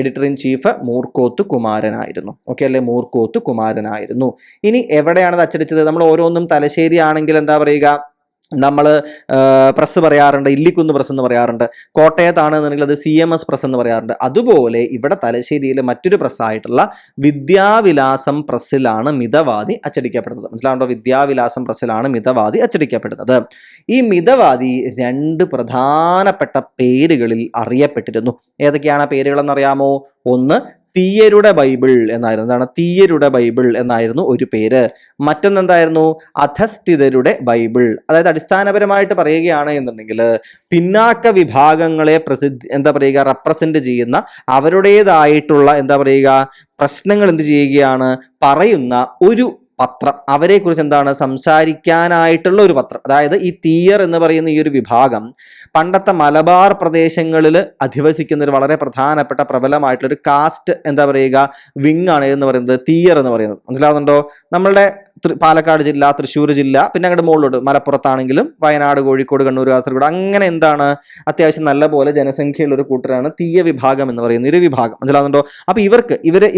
എഡിറ്റർ ഇൻ ചീഫ് മൂർക്കോത്ത് കുമാരനായിരുന്നു. ഓക്കെ അല്ലേ, മൂർക്കോത്ത് കുമാരനായിരുന്നു. ഇനി എവിടെയാണ് അത് അച്ചടിച്ചത്? നമ്മൾ ഓരോന്നും തലശ്ശേരി ആണെങ്കിൽ എന്താ പറയുക, നമ്മൾ പ്രസ് പറയാറുണ്ട്, ഇല്ലിക്കുന്ന് പ്രസ് എന്ന് പറയാറുണ്ട്. കോട്ടയത്താണ് എന്നുണ്ടെങ്കിൽ അത് CMS പ്രസ് എന്ന് പറയാറുണ്ട്. അതുപോലെ ഇവിടെ തലശ്ശേരിയിൽ മറ്റൊരു പ്രസ്സായിട്ടുള്ള വിദ്യാവിലാസം പ്രസ്സിലാണ് മിതവാദി അച്ചടിക്കപ്പെടുന്നത്. മനസ്സിലാവുണ്ടോ? വിദ്യാവിലാസം പ്രസ്സിലാണ് മിതവാദി അച്ചടിക്കപ്പെടുന്നത്. ഈ മിതവാദി 2 പ്രധാനപ്പെട്ട പേരുകളിൽ അറിയപ്പെട്ടിരുന്നു. ഏതൊക്കെയാണ് ആ പേരുകളെന്ന് അറിയാമോ? ഒന്ന് തീയരുടെ ബൈബിൾ എന്നായിരുന്നു. എന്താണ്? തീയരുടെ ബൈബിൾ എന്നായിരുന്നു ഒരു പേര്. മറ്റൊന്നെന്തായിരുന്നു? അധസ്ഥിതരുടെ ബൈബിൾ. അതായത് അടിസ്ഥാനപരമായിട്ട് പറയുകയാണ് എന്നുണ്ടെങ്കിൽ പിന്നാക്ക വിഭാഗങ്ങളെ റെപ്രസെന്റ് ചെയ്യുന്ന അവരുടേതായിട്ടുള്ള പ്രശ്നങ്ങൾ പറയുന്ന ഒരു പത്രം, അവരെ കുറിച്ച് സംസാരിക്കാനായിട്ടുള്ള ഒരു പത്രം. അതായത് ഈ തീയർ എന്ന് പറയുന്ന ഈ ഒരു വിഭാഗം പണ്ടത്തെ മലബാർ പ്രദേശങ്ങളിൽ അധിവസിക്കുന്ന ഒരു വളരെ പ്രധാനപ്പെട്ട പ്രബലമായിട്ടുള്ള ഒരു കാസ്റ്റ് വിങ് ആണ് എന്ന് പറയുന്നത് തീയർ എന്ന് പറയുന്നത്. മനസ്സിലാവുന്നുണ്ടോ? നമ്മളുടെ പാലക്കാട് ജില്ല, തൃശ്ശൂർ ജില്ല, പിന്നെ അങ്ങോട്ട് മുകളിലോട്ട് മലപ്പുറത്താണെങ്കിലും വയനാട്, കോഴിക്കോട്, കണ്ണൂർ, കാസർഗോഡ്, അങ്ങനെ അത്യാവശ്യം നല്ല പോലെ ജനസംഖ്യയുള്ള ഒരു കൂട്ടരാണ് തീയ വിഭാഗം എന്ന് പറയുന്ന ഒരു വിഭാഗം. മനസ്സിലാവുന്നുണ്ടോ? അപ്പൊ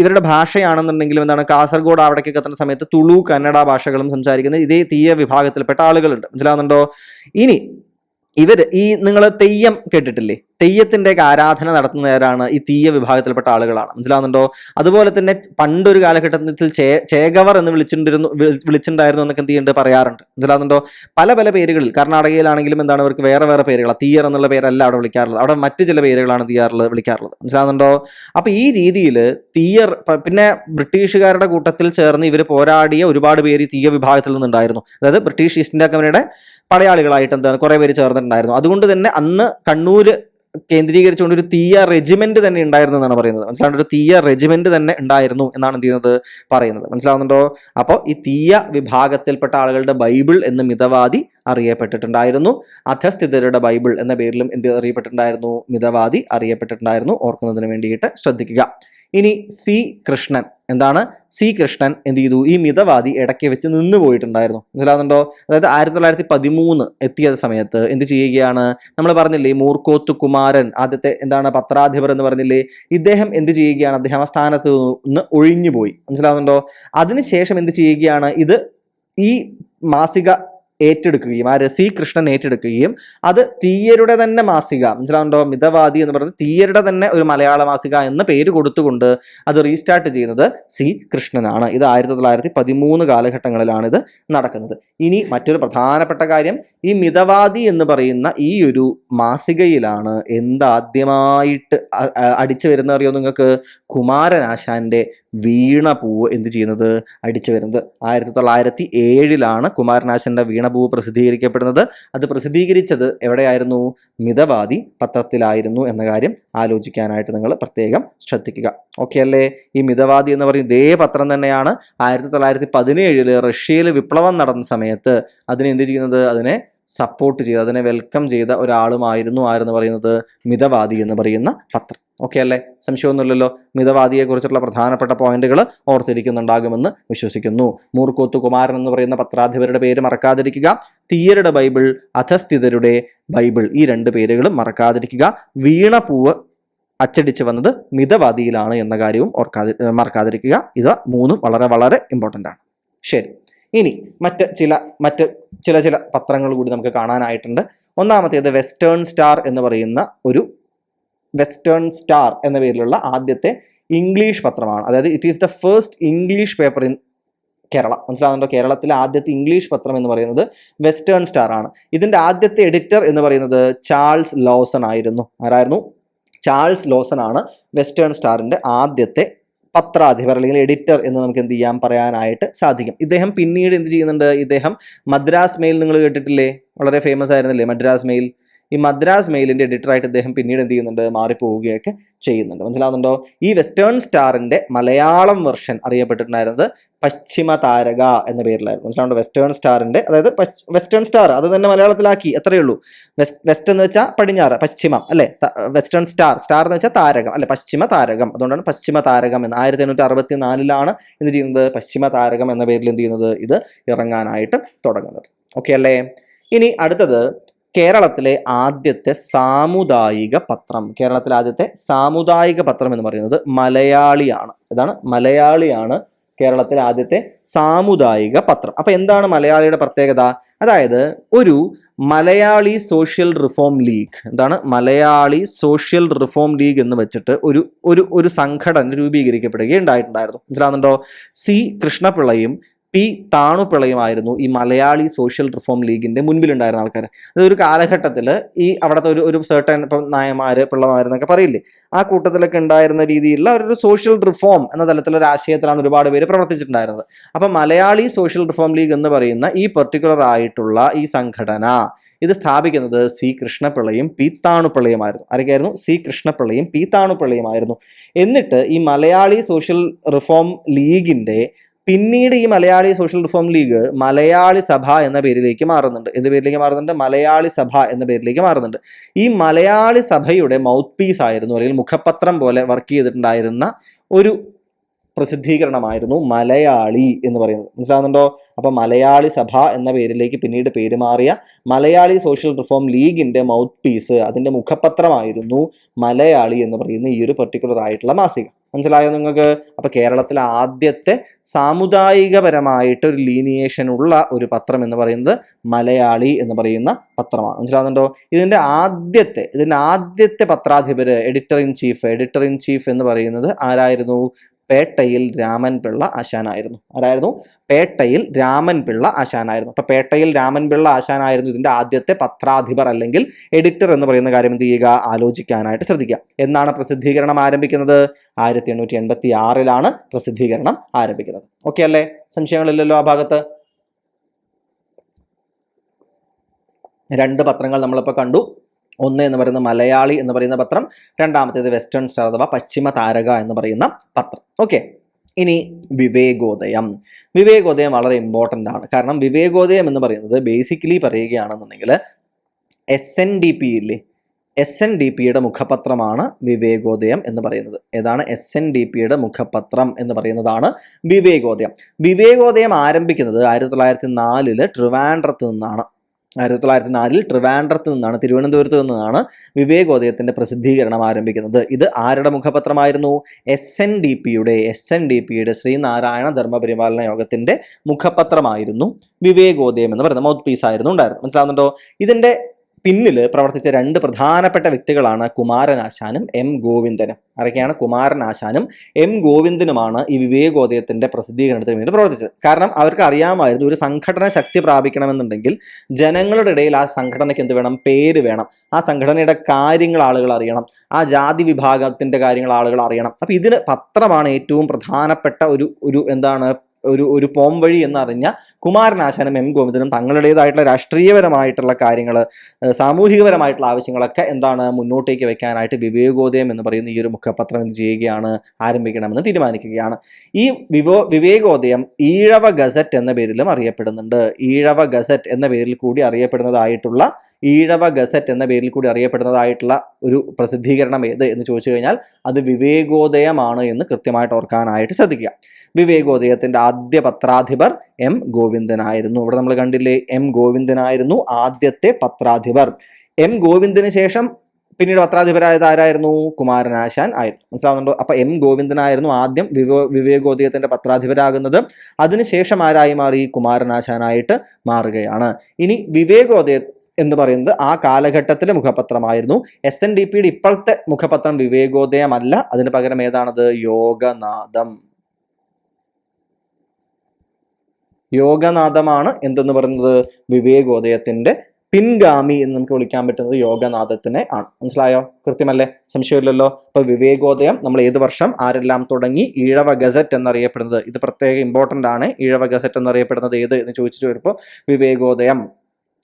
ഇവരുടെ ഭാഷയാണെന്നുണ്ടെങ്കിലും കാസർഗോഡ് അവിടേക്കൊക്കെ എത്തുന്ന സമയത്ത് തുളു, കന്നഡ ഭാഷകളും സംസാരിക്കുന്ന ഇതേ തീയ വിഭാഗത്തിൽപ്പെട്ട ആളുകളുണ്ട്. മനസ്സിലാവുന്നുണ്ടോ? ഇനി നിങ്ങൾ തെയ്യം കേട്ടിട്ടില്ലേ? തെയ്യത്തിന്റെ ആരാധന നടത്തുന്നവരാണ് ഈ തീയ വിഭാഗത്തിൽപ്പെട്ട ആളുകളാണ്. മനസ്സിലാവുന്നുണ്ടോ? അതുപോലെ തന്നെ പണ്ടൊരു കാലഘട്ടത്തിൽ ചേകവർ എന്ന് വിളിച്ചിട്ടുണ്ടായിരുന്നു എന്നൊക്കെ പറയാറുണ്ട്. മനസ്സിലാവുന്നുണ്ടോ? പല പല പേരുകളിൽ കർണാടകയിലാണെങ്കിലും അവർക്ക് വേറെ വേറെ പേരുകളാണ്. തീയർ എന്നുള്ള പേരല്ല അവിടെ വിളിക്കാറുള്ളത്, അവിടെ മറ്റു ചില പേരുകളാണ് തീയാറിൽ വിളിക്കാറുള്ളത്. മനസ്സിലാവുന്നുണ്ടോ? അപ്പൊ ഈ രീതിയിൽ തീയർ, പിന്നെ ബ്രിട്ടീഷുകാരുടെ കൂട്ടത്തിൽ ചേർന്ന് ഇവർ പോരാടിയ ഒരുപാട് പേര് തീയ വിഭാഗത്തിൽ നിന്നുണ്ടായിരുന്നു. അതായത് ബ്രിട്ടീഷ് ഈസ്റ്റ് ഇന്ത്യ കമ്പനിയുടെ പടയാളികളായിട്ട് കുറെ പേര് ചേർന്നിട്ടുണ്ടായിരുന്നു. അതുകൊണ്ട് തന്നെ അന്ന് കണ്ണൂര് കേന്ദ്രീകരിച്ചുകൊണ്ട് ഒരു തീയ റെജിമെന്റ് തന്നെ ഉണ്ടായിരുന്നു എന്നാണ് പറയുന്നത്. മനസ്സിലാവുന്ന ഒരു തീയ റെജിമെന്റ് തന്നെ ഉണ്ടായിരുന്നു എന്നാണ് പറയുന്നത്. മനസ്സിലാവുന്നുണ്ടോ? അപ്പോൾ ഈ തീയ വിഭാഗത്തിൽപ്പെട്ട ആളുകളുടെ ബൈബിൾ എന്ന് മിതവാദി അറിയപ്പെട്ടിട്ടുണ്ടായിരുന്നു. അധസ്ഥിതരുടെ ബൈബിൾ എന്ന പേരിലും അറിയപ്പെട്ടിട്ടുണ്ടായിരുന്നു, മിതവാദി അറിയപ്പെട്ടിട്ടുണ്ടായിരുന്നു. ഓർക്കുന്നതിന് വേണ്ടിയിട്ട് ശ്രദ്ധിക്കുക. ഇനി സി കൃഷ്ണൻ. സി കൃഷ്ണൻ എന്ത് ചെയ്തു? ഈ മിതവാദി ഇടയ്ക്ക് വെച്ച് നിന്ന് പോയിട്ടുണ്ടായിരുന്നു. മനസ്സിലാവുന്നുണ്ടോ? അതായത് 1913 എത്തിയ സമയത്ത് എന്ത് ചെയ്യുകയാണ്? നമ്മൾ പറഞ്ഞില്ലേ മൂർക്കോത്ത് കുമാരൻ, ആദ്യത്തെ പത്രാധിപർ എന്ന് പറഞ്ഞില്ലേ, ഇദ്ദേഹം എന്ത് ചെയ്യുകയാണ്? അദ്ദേഹം ആ സ്ഥാനത്ത് നിന്ന് ഒഴിഞ്ഞുപോയി. മനസ്സിലാവുന്നുണ്ടോ? അതിനുശേഷം എന്ത് ചെയ്യുകയാണ്? ഈ മാസിക ഏറ്റെടുക്കുകയും സി കൃഷ്ണൻ ഏറ്റെടുക്കുകയും അത് തീയരുടെ തന്നെ മാസിക, മനസ്സിലാവുന്നുണ്ടോ? മിതവാദി എന്ന് പറയുന്നത് തീയരുടെ തന്നെ ഒരു മലയാള മാസിക എന്ന പേര് കൊടുത്തുകൊണ്ട് അത് റീസ്റ്റാർട്ട് ചെയ്യുന്നത് സി കൃഷ്ണനാണ്. ഇത് 1913 കാലഘട്ടങ്ങളിലാണ് ഇത് നടക്കുന്നത്. ഇനി മറ്റൊരു പ്രധാനപ്പെട്ട കാര്യം, ഈ മിതവാദി എന്ന് പറയുന്ന ഈ ഒരു മാസികയിലാണ് എന്താദ്യമായിട്ട് അടിച്ചു വരുന്ന അറിയോ നിങ്ങൾക്ക്? കുമാരനാശാന്റെ വീണപൂവ് എന്ത് ചെയ്യുന്നത്? അടിച്ചു വരുന്നത്. 1907 കുമാരനാശാന്റെ വീണപൂവ് പ്രസിദ്ധീകരിക്കപ്പെടുന്നത്. അത് പ്രസിദ്ധീകരിച്ചത് എവിടെയായിരുന്നു? മിതവാദി പത്രത്തിലായിരുന്നു എന്ന കാര്യം ആലോചിക്കാനായിട്ട് നിങ്ങൾ പ്രത്യേകം ശ്രദ്ധിക്കുക. ഓക്കെ അല്ലേ? ഈ മിതവാദി എന്ന് പറയുന്ന ഇതേ പത്രം തന്നെയാണ് 1917 റഷ്യയിൽ വിപ്ലവം നടന്ന സമയത്ത് അതിനെ എന്ത് ചെയ്യുന്നത്? അതിനെ സപ്പോർട്ട് ചെയ്ത്, അതിനെ വെൽക്കം ചെയ്ത ഒരാളുമായിരുന്നു ആരെന്ന് പറയുന്നത്? മിതവാദി എന്ന് പറയുന്ന പത്രം. ഓക്കെ അല്ലേ? സംശയമൊന്നുമില്ലല്ലോ. മിതവാദിയെ കുറിച്ചുള്ള പ്രധാനപ്പെട്ട പോയിന്റുകൾ ഓർത്തിരിക്കുന്നുണ്ടാകുമെന്ന് വിശ്വസിക്കുന്നു. മൂർക്കോത്ത് കുമാരൻ എന്ന് പറയുന്ന പത്രാധിപരുടെ പേര് മറക്കാതിരിക്കുക. തീയരുടെ ബൈബിൾ, അധസ്ഥിതരുടെ ബൈബിൾ, ഈ 2 പേരുകളും മറക്കാതിരിക്കുക. വീണപൂവ് അച്ചടിച്ച് വന്നത് മിതവാദിയിലാണ് എന്ന കാര്യവും മറക്കാതിരിക്കുക. ഇത് 3 വളരെ വളരെ ഇമ്പോർട്ടൻ്റ് ആണ്. ശരി, ഇനി മറ്റ് ചില പത്രങ്ങൾ കൂടി നമുക്ക് കാണാനായിട്ടുണ്ട്. ഒന്നാമത്തേത് വെസ്റ്റേൺ സ്റ്റാർ എന്ന് പറയുന്ന വെസ്റ്റേൺ സ്റ്റാർ എന്ന പേരിലുള്ള ആദ്യത്തെ ഇംഗ്ലീഷ് പത്രമാണ്. അതായത് it is the first English paper in Kerala. മനസ്സിലാവുന്നുണ്ടോ? കേരളത്തിലെ ആദ്യത്തെ ഇംഗ്ലീഷ് പത്രം എന്ന് പറയുന്നത് വെസ്റ്റേൺ സ്റ്റാർ ആണ്. ഇതിന്റെ ആദ്യത്തെ എഡിറ്റർ എന്ന് പറയുന്നത് ചാൾസ് ലോസൺ ആയിരുന്നു. ആരായിരുന്നു? ചാൾസ് ലോസൺ ആണ് വെസ്റ്റേൺ സ്റ്റാറിന്റെ ആദ്യത്തെ പത്രാധിപർ അല്ലെങ്കിൽ എഡിറ്റർ എന്ന് നമുക്ക് എന്ത് ചെയ്യാൻ പറയാനായിട്ട് സാധിക്കും. ഇദ്ദേഹം പിന്നീട് എന്ത് ചെയ്യുന്നുണ്ട്? ഇദ്ദേഹം മദ്രാസ് മെയിൽ, നിങ്ങൾ കേട്ടിട്ടില്ലേ? വളരെ ഫേമസ് ആയിരുന്നില്ലേ മദ്രാസ് മെയിൽ? ഈ മദ്രാസ് മെയിലിന്റെ എഡിറ്ററായിട്ട് ഇദ്ദേഹം പിന്നീട് എന്ത് ചെയ്യുന്നുണ്ട്, മാറിപ്പോവുകയൊക്കെ ചെയ്യുന്നുണ്ട്. മനസ്സിലാവുന്നുണ്ടോ? ഈ വെസ്റ്റേൺ സ്റ്റാറിന്റെ മലയാളം വെർഷൻ അറിയപ്പെട്ടിട്ടുണ്ടായിരുന്നത് പശ്ചിമ താരക എന്ന പേരിലായിരുന്നു. മനസ്സിലാവുന്നുണ്ടോ? വെസ്റ്റേൺ സ്റ്റാറിന്റെ, അതായത് വെസ്റ്റേൺ സ്റ്റാർ അത് തന്നെ മലയാളത്തിലാക്കി, അത്രയേ ഉള്ളൂ. വെസ്റ്റ് എന്ന് വെച്ചാൽ പടിഞ്ഞാറ്, പശ്ചിമം അല്ലെ, വെസ്റ്റേൺ സ്റ്റാർ, സ്റ്റാർ എന്ന് വെച്ചാൽ താരകം അല്ലെ, പശ്ചിമ താരകം. അതുകൊണ്ടാണ് പശ്ചിമ താരകം എന്ന് 1864 എന്ത് ചെയ്യുന്നത്, പശ്ചിമ താരകം എന്ന പേരിൽ എന്ത് ചെയ്യുന്നത്, ഇത് ഇറങ്ങാനായിട്ട് തുടങ്ങുന്നത്. ഓക്കെ അല്ലേ? ഇനി അടുത്തത് കേരളത്തിലെ ആദ്യത്തെ സാമുദായിക പത്രം. കേരളത്തിലെ ആദ്യത്തെ സാമുദായിക പത്രം എന്ന് പറയുന്നത് മലയാളിയാണ്. ഇതാണ് മലയാളിയാണ് കേരളത്തിലെ ആദ്യത്തെ സാമുദായിക പത്രം. അപ്പൊ എന്താണ് മലയാളിയുടെ പ്രത്യേകത? അതായത് ഒരു മലയാളി സോഷ്യൽ റിഫോം ലീഗ്, എന്താണ് മലയാളി സോഷ്യൽ റിഫോം ലീഗ് എന്ന് വെച്ചിട്ട് ഒരു സംഘടന രൂപീകരിക്കപ്പെടുകയുണ്ടായിട്ടുണ്ടായിരുന്നു. മനസ്സിലാവുന്നുണ്ടോ? സി കൃഷ്ണപിള്ളയും പി താണുപിള്ളയുമായിരുന്നു ഈ മലയാളി സോഷ്യൽ റിഫോം ലീഗിന്റെ മുൻപിലുണ്ടായിരുന്ന ആൾക്കാർ. അതൊരു കാലഘട്ടത്തിൽ ഈ അവിടുത്തെ ഒരു സെർട്ടൺ, ഇപ്പം നായന്മാര് പിള്ളമാരെന്നൊക്കെ പറയില്ലേ, ആ കൂട്ടത്തിലൊക്കെ ഉണ്ടായിരുന്ന രീതിയിലുള്ള ഒരു സോഷ്യൽ റിഫോം എന്ന തലത്തിലൊരു ആശയത്തിലാണ് ഒരുപാട് പേര് പ്രവർത്തിച്ചിട്ടുണ്ടായിരുന്നത്. അപ്പം മലയാളി സോഷ്യൽ റിഫോം ലീഗ് എന്ന് പറയുന്ന ഈ പെർട്ടിക്കുലർ ആയിട്ടുള്ള ഈ സംഘടന ഇത് സ്ഥാപിക്കുന്നത് സി കൃഷ്ണപിള്ളയും പി താണുപിള്ളയുമായിരുന്നു. ആരൊക്കെയായിരുന്നു? സി കൃഷ്ണപിള്ളയും പി താണുപിള്ളയുമായിരുന്നു. എന്നിട്ട് ഈ മലയാളി സോഷ്യൽ റിഫോം ലീഗിന്റെ പിന്നീട് ഈ Malayali social reform league Malayali Sabha എന്ന പേരിലേക്ക് മാറുന്നുണ്ട്. എന്ത് പേരിലേക്ക് മാറുന്നുണ്ട്? മലയാളി സഭ എന്ന പേരിലേക്ക് മാറുന്നുണ്ട്. ഈ മലയാളി സഭയുടെ മൗത്ത് പീസ് ആയിരുന്നു, അല്ലെങ്കിൽ മുഖപത്രം പോലെ വർക്ക് ചെയ്തിട്ടുണ്ടായിരുന്ന ഒരു പ്രസിദ്ധീകരണമായിരുന്നു മലയാളി എന്ന് പറയുന്നത്. മനസ്സിലാവുന്നുണ്ടോ? അപ്പൊ മലയാളി സഭ എന്ന പേരിലേക്ക് പിന്നീട് പേരുമാറിയ മലയാളി സോഷ്യൽ റിഫോം ലീഗിന്റെ മൗത്ത് പീസ്, അതിന്റെ മുഖപത്രമായിരുന്നു മലയാളി എന്ന് പറയുന്ന ഈ ഒരു പെർട്ടിക്കുലർ ആയിട്ടുള്ള മാസിക. മനസ്സിലായോ നിങ്ങൾക്ക്? അപ്പൊ കേരളത്തിലെ ആദ്യത്തെ സാമുദായികപരമായിട്ട് ഒരു ലീനിയേഷൻ ഉള്ള ഒരു പത്രം എന്ന് പറയുന്നത് മലയാളി എന്ന് പറയുന്ന പത്രമാണ്. മനസ്സിലാവുന്നുണ്ടോ? ഇതിന്റെ ആദ്യത്തെ പത്രാധിപര്, എഡിറ്റർ ഇൻ ചീഫ് എന്ന് പറയുന്നത് ആരായിരുന്നു? പേട്ടയിൽ രാമൻപിള്ള ആശാനായിരുന്നു. ആരായിരുന്നു? പേട്ടയിൽ രാമൻപിള്ള ആശാനായിരുന്നു. അപ്പൊ പേട്ടയിൽ രാമൻപിള്ള ആശാനായിരുന്നു ഇതിന്റെ ആദ്യത്തെ പത്രാധിപർ അല്ലെങ്കിൽ എഡിറ്റർ എന്ന് പറയുന്ന കാര്യം എന്ത് ചെയ്യുക, ആലോചിക്കാനായിട്ട് ശ്രദ്ധിക്കുക. എന്നാണ് പ്രസിദ്ധീകരണം ആരംഭിക്കുന്നത്? 1886 പ്രസിദ്ധീകരണം ആരംഭിക്കുന്നത്. ഓക്കെ അല്ലേ? സംശയങ്ങളില്ലല്ലോ ആ ഭാഗത്ത്? രണ്ട് പത്രങ്ങൾ നമ്മളിപ്പോൾ കണ്ടു. ഒന്ന് എന്ന് പറയുന്നത് മലയാളി എന്ന് പറയുന്ന പത്രം, രണ്ടാമത്തേത് വെസ്റ്റേൺ സ്റ്റാർ അഥവാ പശ്ചിമ താരക എന്ന് പറയുന്ന പത്രം. ഓക്കെ, ഇനി വിവേകോദയം. വിവേകോദയം വളരെ ഇമ്പോർട്ടൻ്റ് ആണ്. കാരണം വിവേകോദയം എന്ന് പറയുന്നത് ബേസിക്കലി പറയുകയാണെന്നുണ്ടെങ്കിൽ SNDP ഇല്ലേ, SNDPയുടെ മുഖപത്രമാണ് വിവേകോദയം എന്ന് പറയുന്നത്. ഏതാണ്? SNDPയുടെ മുഖപത്രം എന്ന് പറയുന്നതാണ് വിവേകോദയം. വിവേകോദയം ആരംഭിക്കുന്നത് 1904 ട്രിവാൻഡ്രത്ത് നിന്നാണ്. 1904 ട്രിവാൻഡ്രത്ത് നിന്നാണ്, തിരുവനന്തപുരത്ത് നിന്നാണ് വിവേകോദയത്തിന്റെ പ്രസിദ്ധീകരണം ആരംഭിക്കുന്നത്. ഇത് ആരുടെ മുഖപത്രമായിരുന്നു? SNDPയുടെ ശ്രീനാരായണ ധർമ്മപരിപാലന യോഗത്തിന്റെ മുഖപത്രമായിരുന്നു വിവേകോദയം എന്ന് പറയുന്ന മൗത്ത് പീസ് ആയിരുന്നു ഉണ്ടായിരുന്നു. മനസ്സിലാവുന്നുണ്ടോ? ഇതിന്റെ പിന്നിൽ പ്രവർത്തിച്ച രണ്ട് പ്രധാനപ്പെട്ട വ്യക്തികളാണ് കുമാരനാശാനും എം ഗോവിന്ദനും. ആരൊക്കെയാണ്? കുമാരനാശാനും എം ഗോവിന്ദനുമാണ് ഈ വിവേകോദയത്തിന്റെ പ്രസിദ്ധീകരണത്തിന് വേണ്ടി പ്രവർത്തിച്ചത്. കാരണം അവർക്ക് അറിയാമായിരുന്നു, ഒരു സംഘടന ശക്തി പ്രാപിക്കണമെന്നുണ്ടെങ്കിൽ ജനങ്ങളുടെ ഇടയിൽ ആ സംഘടനയ്ക്ക് എന്ത് വേണം? പേര് വേണം. ആ സംഘടനയുടെ കാര്യങ്ങൾ ആളുകൾ അറിയണം, ആ ജാതി വിഭാഗത്തിന്റെ കാര്യങ്ങൾ ആളുകൾ അറിയണം. അപ്പൊ ഇതിന് പത്രമാണ് ഏറ്റവും പ്രധാനപ്പെട്ട ഒരു പോം വഴി എന്നറിഞ്ഞ കുമാരനാശാനും എം ഗോവിന്ദനും തങ്ങളുടേതായിട്ടുള്ള രാഷ്ട്രീയപരമായിട്ടുള്ള കാര്യങ്ങൾ, സാമൂഹികപരമായിട്ടുള്ള ആവശ്യങ്ങളൊക്കെ മുന്നോട്ടേക്ക് വെക്കാനായിട്ട് വിവേകോദയം എന്ന് പറയുന്ന ഈ ഒരു മുഖപത്രം എന്ത് ചെയ്യുകയാണ്? ആരംഭിക്കണമെന്ന് തീരുമാനിക്കുകയാണ്. ഈ വിവേകോദയം ഈഴവ ഗസറ്റ് എന്ന പേരിലും അറിയപ്പെടുന്നുണ്ട്. ഈഴവ ഗസറ്റ് എന്ന പേരിൽ കൂടി അറിയപ്പെടുന്നതായിട്ടുള്ള ഒരു പ്രസിദ്ധീകരണം ഏത് എന്ന് ചോദിച്ചു കഴിഞ്ഞാൽ അത് വിവേകോദയമാണ് എന്ന് കൃത്യമായിട്ട് ഓർക്കാനായിട്ട് ശ്രദ്ധിക്കുക. വിവേകോദയത്തിന്റെ ആദ്യ പത്രാധിപർ എം ഗോവിന്ദനായിരുന്നു. ഇവിടെ നമ്മൾ കണ്ടില്ലേ, എം ഗോവിന്ദനായിരുന്നു ആദ്യത്തെ പത്രാധിപർ. എം ഗോവിന്ദന് ശേഷം പിന്നീട് പത്രാധിപരായത് ആരായിരുന്നു? കുമാരനാശാൻ ആയിരുന്നു. മനസ്സിലാവുന്നുണ്ടോ? അപ്പൊ എം ഗോവിന്ദനായിരുന്നു ആദ്യം വിവേകോദയത്തിന്റെ പത്രാധിപരാകുന്നത്. അതിനുശേഷം ആരായി മാറി? കുമാരനാശാനായിട്ട് മാറുകയാണ്. ഇനി വിവേകോദയ എന്ന് പറയുന്നത് ആ കാലഘട്ടത്തിലെ മുഖപത്രമായിരുന്നു. SNDPയുടെ ഇപ്പോഴത്തെ മുഖപത്രം വിവേകോദയമല്ല, അതിന് പകരം ഏതാണത്? യോഗനാഥമാണ് എന്തെന്ന് പറയുന്നത്? വിവേകോദയത്തിന്റെ പിൻഗാമി എന്ന് നമുക്ക് വിളിക്കാൻ പറ്റുന്നത് യോഗനാഥത്തിനെ ആണ്. മനസ്സിലായോ? കൃത്യമല്ലേ? സംശയമില്ലല്ലോ. അപ്പൊ വിവേകോദയം നമ്മൾ ഏത് വർഷം ആരെല്ലാം തുടങ്ങി? ഈഴവ ഗസറ്റ് എന്നറിയപ്പെടുന്നത്, ഇത് പ്രത്യേക ഇമ്പോർട്ടൻ്റ് ആണ്. ഈഴവ ഗസറ്റ് എന്നറിയപ്പെടുന്നത് ഏത് എന്ന് ചോദിച്ചു വരുമ്പോൾ വിവേകോദയം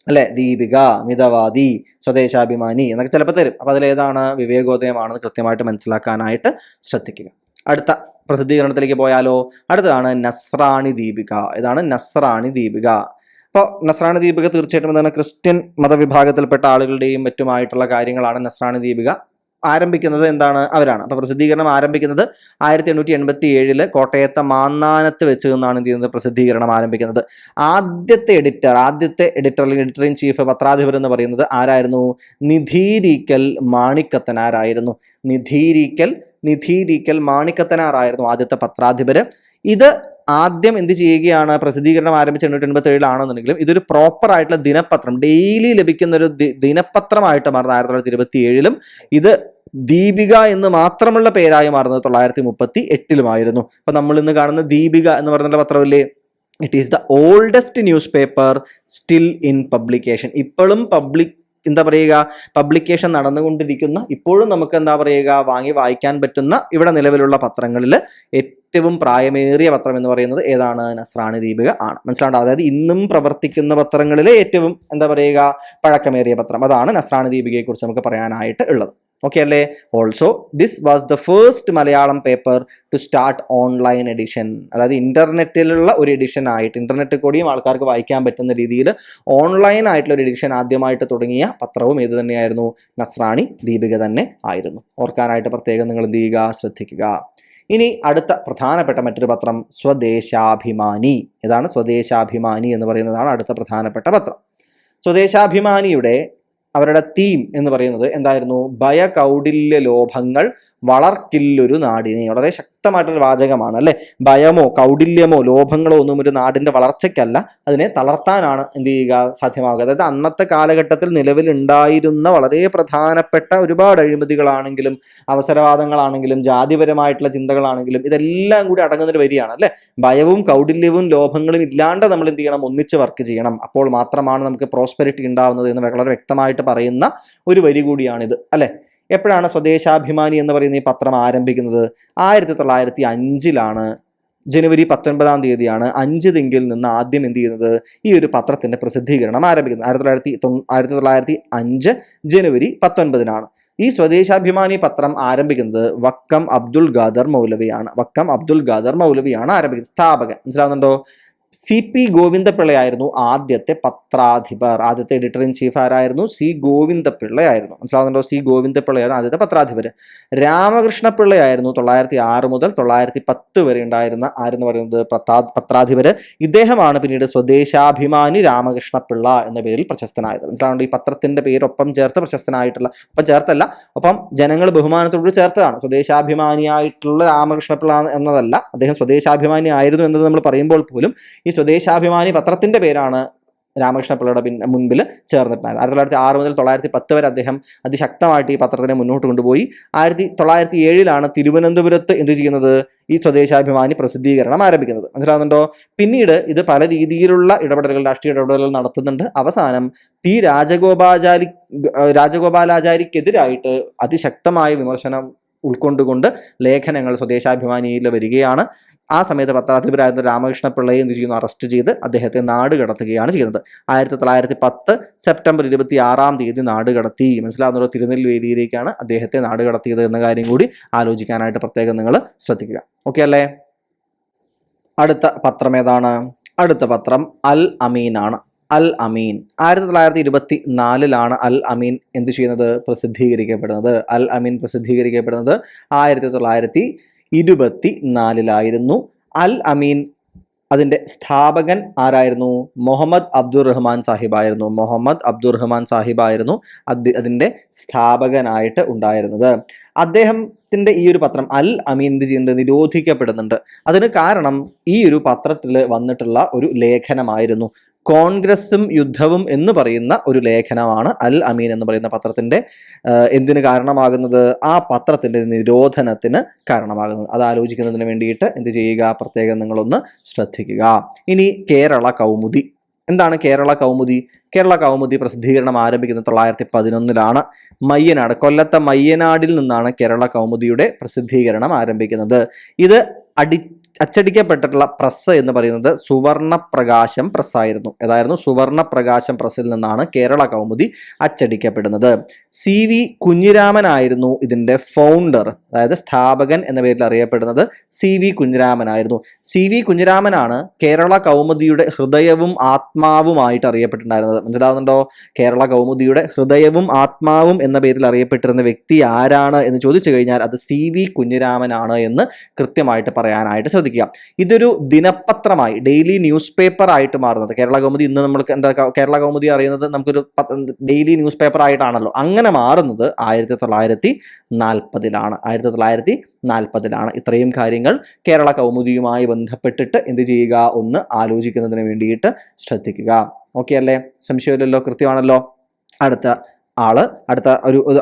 അല്ലെ, ദീപിക, മിതവാദി, സ്വദേശാഭിമാനി എന്നൊക്കെ ചിലപ്പോൾ തരും. അപ്പോൾ അതിലേതാണ് വിവേകോദയമാണെന്ന് കൃത്യമായിട്ട് മനസ്സിലാക്കാനായിട്ട് ശ്രദ്ധിക്കുക. അടുത്ത പ്രസിദ്ധീകരണത്തിലേക്ക് പോയാലോ. അടുത്തതാണ് നസ്രാണി ദീപിക. ഇതാണ് നസ്രാണി ദീപിക. അപ്പോൾ നസ്രാണി ദീപിക തീർച്ചയായിട്ടും എന്താണ്, ക്രിസ്ത്യൻ മതവിഭാഗത്തിൽപ്പെട്ട ആളുകളുടെയും മറ്റുമായിട്ടുള്ള കാര്യങ്ങളാണ് നസ്രാണി ദീപിക ആരംഭിക്കുന്നത് എന്താണ് അവരാണ്. അപ്പോൾ പ്രസിദ്ധീകരണം ആരംഭിക്കുന്നത് 1887 കോട്ടയത്തെ മാന്നാനത്ത് വെച്ച് നിന്നാണ് എന്ത് ചെയ്യുന്നത്, പ്രസിദ്ധീകരണം ആരംഭിക്കുന്നത്. ആദ്യത്തെ എഡിറ്റർ അല്ലെങ്കിൽ എഡിറ്റർ ഇൻ ചീഫ് പത്രാധിപർ എന്ന് പറയുന്നത് ആരായിരുന്നു? നിധീരിക്കൽ മാണിക്കത്തനാരായിരുന്നു. നിധീരിക്കൽ മാണിക്കത്തനാറായിരുന്നു ആദ്യത്തെ പത്രാധിപര്. ഇത് ആദ്യം എന്ത് ചെയ്യുകയാണ്, പ്രസിദ്ധീകരണം ആരംഭിച്ച 1887 ആണെന്നുണ്ടെങ്കിലും ഇതൊരു പ്രോപ്പർ ആയിട്ടുള്ള ദിനപത്രം, ഡെയിലി ലഭിക്കുന്ന ഒരു ദിനപത്രമായിട്ട് മാറുന്നത് 1927 ഇത് ദീപിക എന്ന് മാത്രമുള്ള പേരായി മാറുന്നത് 1938 അപ്പൊ നമ്മൾ ഇന്ന് കാണുന്ന ദീപിക എന്ന് പറയുന്ന പത്രമില്ലേ, it is the oldest newspaper still in publication. ഇപ്പോഴും പബ്ലിക്കേഷൻ നടന്നുകൊണ്ടിരിക്കുന്ന, ഇപ്പോഴും നമുക്ക് വായിക്കാൻ പറ്റുന്ന ഇവിടെ നിലവിലുള്ള പത്രങ്ങളിൽ ഏറ്റവും പ്രായമേറിയ പത്രം എന്ന് പറയുന്നത് ഏതാണ്? നസ്രാണി ദീപിക ആണ്. മനസ്സിലാണ്ടോ? അതായത് ഇന്നും പ്രവർത്തിക്കുന്ന പത്രങ്ങളിലെ ഏറ്റവും പഴക്കമേറിയ പത്രം അതാണ് നസ്രാണി ദീപികയെ കുറിച്ച് നമുക്ക് പറയാനായിട്ട് ഉള്ളത്. ഓക്കെ അല്ലേ? Also this was the first Malayalam paper two start online edition. അതായത് ഇന്റർനെറ്റിലുള്ള ഒരു എഡിഷൻ ആയിട്ട്, ഇന്റർനെറ്റിൽ കൂടിയും ആൾക്കാർക്ക് വായിക്കാൻ പറ്റുന്ന രീതിയിൽ ഓൺലൈൻ ആയിട്ടുള്ള ഒരു എഡിഷൻ ആദ്യമായിട്ട് തുടങ്ങിയ പത്രവും ഏത് തന്നെയായിരുന്നു? നസ്രാണി ദീപിക തന്നെ ആയിരുന്നു. ഓർക്കാനായിട്ട് പ്രത്യേകം നിങ്ങൾ എന്ത് ചെയ്യുക, ശ്രദ്ധിക്കുക. ഇനി അടുത്ത പ്രധാനപ്പെട്ട മറ്റൊരു പത്രം സ്വദേശാഭിമാനി. ഇതാണ് സ്വദേശാഭിമാനി എന്ന് പറയുന്നതാണ് അടുത്ത പ്രധാനപ്പെട്ട പത്രം. സ്വദേശാഭിമാനിയുടെ അവരുടെ തീം എന്ന് പറയുന്നത് എന്തായിരുന്നു? ഭയകൗടില്യ ലോഭങ്ങൾ വളർക്കില്ലൊരു നാടിനെ. വളരെ ശക്തമായിട്ടൊരു വാചകമാണ് അല്ലെ. ഭയമോ കൗടില്യമോ ലോഭങ്ങളോ ഒന്നും ഒരു നാടിന്റെ വളർച്ചയ്ക്കല്ല, അതിനെ തളർത്താനാണ് എന്ത് ചെയ്യുക, സാധ്യമാകുക. അതായത് അന്നത്തെ കാലഘട്ടത്തിൽ നിലവിലുണ്ടായിരുന്ന വളരെ പ്രധാനപ്പെട്ട ഒരുപാട് അഴിമതികളാണെങ്കിലും അവസരവാദങ്ങളാണെങ്കിലും ജാതിപരമായിട്ടുള്ള ചിന്തകളാണെങ്കിലും ഇതെല്ലാം കൂടി അടങ്ങുന്നൊരു വരിയാണ് അല്ലെ. ഭയവും കൗടില്യവും ലോഭങ്ങളും ഇല്ലാണ്ട് നമ്മൾ എന്ത് ചെയ്യണം, ഒന്നിച്ച് വർക്ക് ചെയ്യണം. അപ്പോൾ മാത്രമാണ് നമുക്ക് പ്രോസ്പെരിറ്റി ഉണ്ടാവുന്നത് എന്ന് വളരെ വ്യക്തമായിട്ട് പറയുന്ന ഒരു വരി കൂടിയാണിത് അല്ലെ. എപ്പോഴാണ് സ്വദേശാഭിമാനി എന്ന് പറയുന്ന ഈ പത്രം ആരംഭിക്കുന്നത്? 1905 ജനുവരി 19 5 തിങ്കിൽ നിന്ന് ആദ്യം എന്ത് ചെയ്യുന്നത്, ഈ ഒരു പത്രത്തിന്റെ പ്രസിദ്ധീകരണം ആരംഭിക്കുന്നത്. 1905 ജനുവരി 19 ഈ സ്വദേശാഭിമാനി പത്രം ആരംഭിക്കുന്നത് വക്കം അബ്ദുൽ ഖാദർ മൗലവിയാണ്. ആരംഭിക്കുന്നത്, സ്ഥാപകൻ. മനസ്സിലാവുന്നുണ്ടോ? CP ഗോവിന്ദപിള്ളയായിരുന്നു ആദ്യത്തെ പത്രാധിപർ. ആദ്യത്തെ എഡിറ്റർ ഇൻ ചീഫ് ആരായിരുന്നു? C ഗോവിന്ദപിള്ളയായിരുന്നു. മനസ്സിലാവുന്നുണ്ടോ? C ഗോവിന്ദപിള്ളയാണ് ആദ്യത്തെ പത്രാധിപർ. രാമകൃഷ്ണപിള്ളയായിരുന്നു 1906 മുതൽ 1910 വരെ ഉണ്ടായിരുന്ന ആരെന്ന് പറയുന്നത് പത്രാധിപര്. ഇദ്ദേഹമാണ് പിന്നീട് സ്വദേശാഭിമാനി രാമകൃഷ്ണപിള്ള എന്ന പേരിൽ പ്രശസ്തനായത്. മനസ്സിലാവുന്നുണ്ടോ? ഈ പത്രത്തിന്റെ പേരൊപ്പം ചേർത്ത് പ്രശസ്തനായിട്ടുള്ള, ഒപ്പം ജനങ്ങൾ ബഹുമാനത്തോട് ചേർത്തതാണ്. സ്വദേശാഭിമാനിയായിട്ടുള്ള രാമകൃഷ്ണപിള്ള എന്നതല്ല, അദ്ദേഹം സ്വദേശാഭിമാനി ആയിരുന്നു എന്നത് നമ്മൾ പറയുമ്പോൾ പോലും ഈ സ്വദേശാഭിമാനി പത്രത്തിന്റെ പേരാണ് രാമകൃഷ്ണപിള്ളയുടെ മുൻപിൽ ചേർന്നിട്ടുണ്ടായത്. 1906 മുതൽ 1910 വരെ അദ്ദേഹം അതിശക്തമായിട്ട് ഈ പത്രത്തിനെ മുന്നോട്ട് കൊണ്ടുപോയി. 1907 തിരുവനന്തപുരത്ത് എന്ത് ചെയ്യുന്നത്, ഈ സ്വദേശാഭിമാനി പ്രസിദ്ധീകരണം ആരംഭിക്കുന്നത്. മനസ്സിലാവുന്നുണ്ടോ? പിന്നീട് ഇത് പല രീതിയിലുള്ള രാഷ്ട്രീയ ഇടപെടലുകൾ നടത്തുന്നുണ്ട്. അവസാനം P രാജഗോപാലാചാരിക്കെതിരായിട്ട് അതിശക്തമായ വിമർശനം ഉൾക്കൊണ്ടുകൊണ്ട് ലേഖനങ്ങൾ സ്വദേശാഭിമാനിയിൽ വരികയാണ്. ആ സമയത്ത് പത്രാധിപരായിരുന്ന രാമകൃഷ്ണപിള്ളയെ എന്ത് ചെയ്യുന്നു, അറസ്റ്റ് ചെയ്ത് അദ്ദേഹത്തെ നാട് കടത്തുകയാണ് ചെയ്യുന്നത്. 1910 സെപ്റ്റംബർ 26 നാട് കടത്തി. മനസ്സിലാവുന്നതോ? തിരുനെൽവേലിയിലേക്കാണ് അദ്ദേഹത്തെ നാട് കടത്തിയത് എന്ന കാര്യം കൂടി ആലോചിക്കാനായിട്ട് പ്രത്യേകം നിങ്ങൾ ശ്രദ്ധിക്കുക. ഓക്കെ അല്ലേ? അടുത്ത പത്രം ഏതാണ്? അടുത്ത പത്രം അൽ അമീൻ ആണ്. അൽ അമീൻ 1924 അൽ അമീൻ എന്ത് ചെയ്യുന്നത്, പ്രസിദ്ധീകരിക്കപ്പെടുന്നത്. അൽ അമീൻ പ്രസിദ്ധീകരിക്കപ്പെടുന്നത് 1924 അൽ അമീൻ അതിൻ്റെ സ്ഥാപകൻ ആരായിരുന്നു? മുഹമ്മദ് അബ്ദുറഹ്മാൻ സാഹിബായിരുന്നു അതിൻ്റെ സ്ഥാപകനായിട്ട് ഉണ്ടായിരുന്നത്. അദ്ദേഹത്തിൻ്റെ ഈ ഒരു പത്രം അൽ അമീൻ എന്ത് ചെയ്യുന്നുണ്ട്, നിരോധിക്കപ്പെടുന്നുണ്ട്. അതിന് കാരണം ഈ ഒരു പത്രത്തിൽ വന്നിട്ടുള്ള ഒരു ലേഖനമായിരുന്നു. കോൺഗ്രസും യുദ്ധവും എന്ന് പറയുന്ന ഒരു ലേഖനമാണ് അൽ അമീൻ എന്ന് പറയുന്ന പത്രത്തിന്റെ എന്തിന് കാരണമാകുന്നത്, ആ പത്രത്തിന്റെ നിരോധനത്തിന് കാരണമാകുന്നത്. അത് ആലോചിക്കുന്നതിന് വേണ്ടിയിട്ട് എന്ത് ചെയ്യുക, പ്രത്യേകം നിങ്ങളൊന്ന് ശ്രദ്ധിക്കുക. ഇനി കേരള കൗമുദി. എന്താണ് കേരള കൗമുദി? കേരള കൗമുദി പ്രസിദ്ധീകരണം ആരംഭിക്കുന്നത് 1911 മയ്യനാട്, കൊല്ലത്തെ മയ്യനാടിൽ നിന്നാണ് കേരള കൗമുദിയുടെ പ്രസിദ്ധീകരണം ആരംഭിക്കുന്നത്. ഇത് അച്ചടിക്കപ്പെട്ടിട്ടുള്ള പ്രസ് എന്ന് പറയുന്നത് സുവർണ പ്രകാശം പ്രസ്സായിരുന്നു. ഏതായിരുന്നു? സുവർണ പ്രകാശം പ്രസ്സിൽ നിന്നാണ് കേരള കൗമുദി അച്ചടിക്കപ്പെടുന്നത്. CV കുഞ്ഞിരാമനായിരുന്നു ഇതിൻ്റെ ഫൗണ്ടർ, അതായത് സ്ഥാപകൻ എന്ന പേരിൽ അറിയപ്പെടുന്നത് CV കുഞ്ഞിരാമനായിരുന്നു. CV കുഞ്ഞിരാമനാണ് കേരള കൗമുദിയുടെ ഹൃദയവും ആത്മാവുമായിട്ട് അറിയപ്പെട്ടിട്ടുണ്ടായിരുന്നത്. മനസ്സിലാവുന്നുണ്ടോ? കേരള കൗമുദിയുടെ ഹൃദയവും ആത്മാവും എന്ന പേരിൽ അറിയപ്പെട്ടിരുന്ന വ്യക്തി ആരാണ് എന്ന് ചോദിച്ചു കഴിഞ്ഞാൽ അത് CV കുഞ്ഞിരാമനാണ് എന്ന് കൃത്യമായിട്ട് പറയാനായിട്ട് ശ്രദ്ധിക്കുക. ഇതൊരു ദിനപത്രമായി, ഡെയിലി ന്യൂസ് പേപ്പർ ആയിട്ട് മാറുന്നത്. കേരള കൗമുദി ഇന്ന് നമ്മൾക്ക് എന്താ കേരള കൗമുദി അറിയുന്നത് നമുക്കൊരു ഡെയിലി ന്യൂസ് പേപ്പർ ആയിട്ടാണല്ലോ. അങ്ങനെ മാറുന്നത് 1940-ലാണ്. 1940-ലാണ്. ഇത്രയും കാര്യങ്ങൾ കേരള കൗമുദിയുമായി ബന്ധപ്പെട്ടിട്ട് എന്ത് ചെയ്യുക, ഒന്ന് ആലോചിക്കുന്നതിന് വേണ്ടിയിട്ട് ശ്രദ്ധിക്കുക. ഓക്കെ അല്ലേ? സംശയമില്ലല്ലോ? കൃത്യമാണല്ലോ?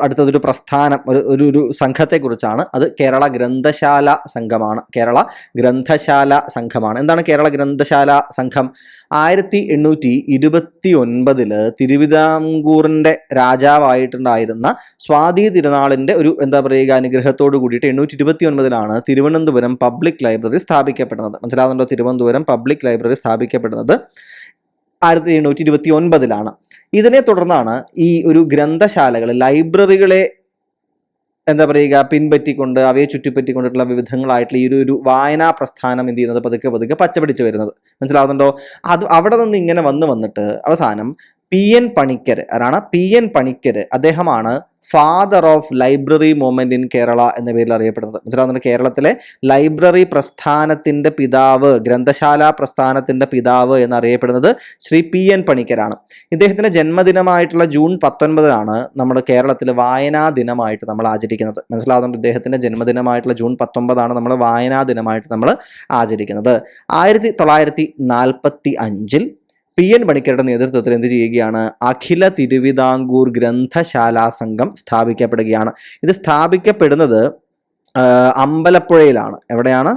അടുത്തതൊരു പ്രസ്ഥാനം, ഒരു സംഘത്തെക്കുറിച്ചാണ്. അത് കേരള ഗ്രന്ഥശാല സംഘമാണ്. കേരള ഗ്രന്ഥശാല സംഘമാണ്. എന്താണ് കേരള ഗ്രന്ഥശാല സംഘം? 1829 തിരുവിതാംകൂറിൻ്റെ രാജാവായിട്ടുണ്ടായിരുന്ന സ്വാതി തിരുനാളിൻ്റെ ഒരു അനുഗ്രഹത്തോട് കൂടിയിട്ട് 829 തിരുവനന്തപുരം പബ്ലിക് ലൈബ്രറി സ്ഥാപിക്കപ്പെടുന്നത്. മനസ്സിലാവുന്നുണ്ടോ? തിരുവനന്തപുരം പബ്ലിക് ലൈബ്രറി സ്ഥാപിക്കപ്പെടുന്നത് 1829 ഇതിനെ തുടർന്നാണ് ഈ ഒരു ഗ്രന്ഥശാലകൾ, ലൈബ്രറികളെ പിൻപറ്റിക്കൊണ്ട് അവയെ ചുറ്റിപ്പറ്റിക്കൊണ്ടിട്ടുള്ള വിവിധങ്ങളായിട്ടുള്ള ഈ ഒരു വായനാ പ്രസ്ഥാനം എന്ത് ചെയ്യുന്നത് പതുക്കെ പച്ചപിടിച്ച് വരുന്നത്. മനസ്സിലാവുന്നുണ്ടോ? അവിടെ നിന്ന് ഇങ്ങനെ വന്നിട്ട് അവസാനം PN പണിക്കർ, ആരാണ്? PN പണിക്കർ. അദ്ദേഹമാണ് father of library movement in Kerala എന്ന പേരിൽ അറിയപ്പെടുന്നത്. മനസ്സിലാവുന്നുണ്ട്? കേരളത്തിലെ ലൈബ്രറി പ്രസ്ഥാനത്തിന്റെ പിതാവ്, ഗ്രന്ഥശാല പ്രസ്ഥാനത്തിന്റെ പിതാവ് എന്നറിയപ്പെടുന്നത് ശ്രീ PN പണിക്കരാണ്. ഇദ്ദേഹത്തിന്റെ ജന്മദിനമായിട്ടുള്ള ജൂൺ 19 നമ്മുടെ കേരളത്തിൽ വായനാ ദിനമായിട്ട് നമ്മൾ ആചരിക്കുന്നത്. മനസ്സിലാവുന്നുണ്ട്? ഇദ്ദേഹത്തിന്റെ ജന്മദിനമായിട്ടുള്ള ജൂൺ 19 നമ്മൾ വായനാ ദിനമായിട്ട് നമ്മൾ ആചരിക്കുന്നത്. 1945 PN പണിക്കരുടെ നേതൃത്വത്തിൽ എന്ത് ചെയ്യുകയാണ്? അഖില തിരുവിതാംകൂർ ഗ്രന്ഥശാല സംഘം സ്ഥാപിക്കപ്പെടുകയാണ്. ഇത് സ്ഥാപിക്കപ്പെടുന്നത് അമ്പലപ്പുഴയിലാണ്. എവിടെയാണ്?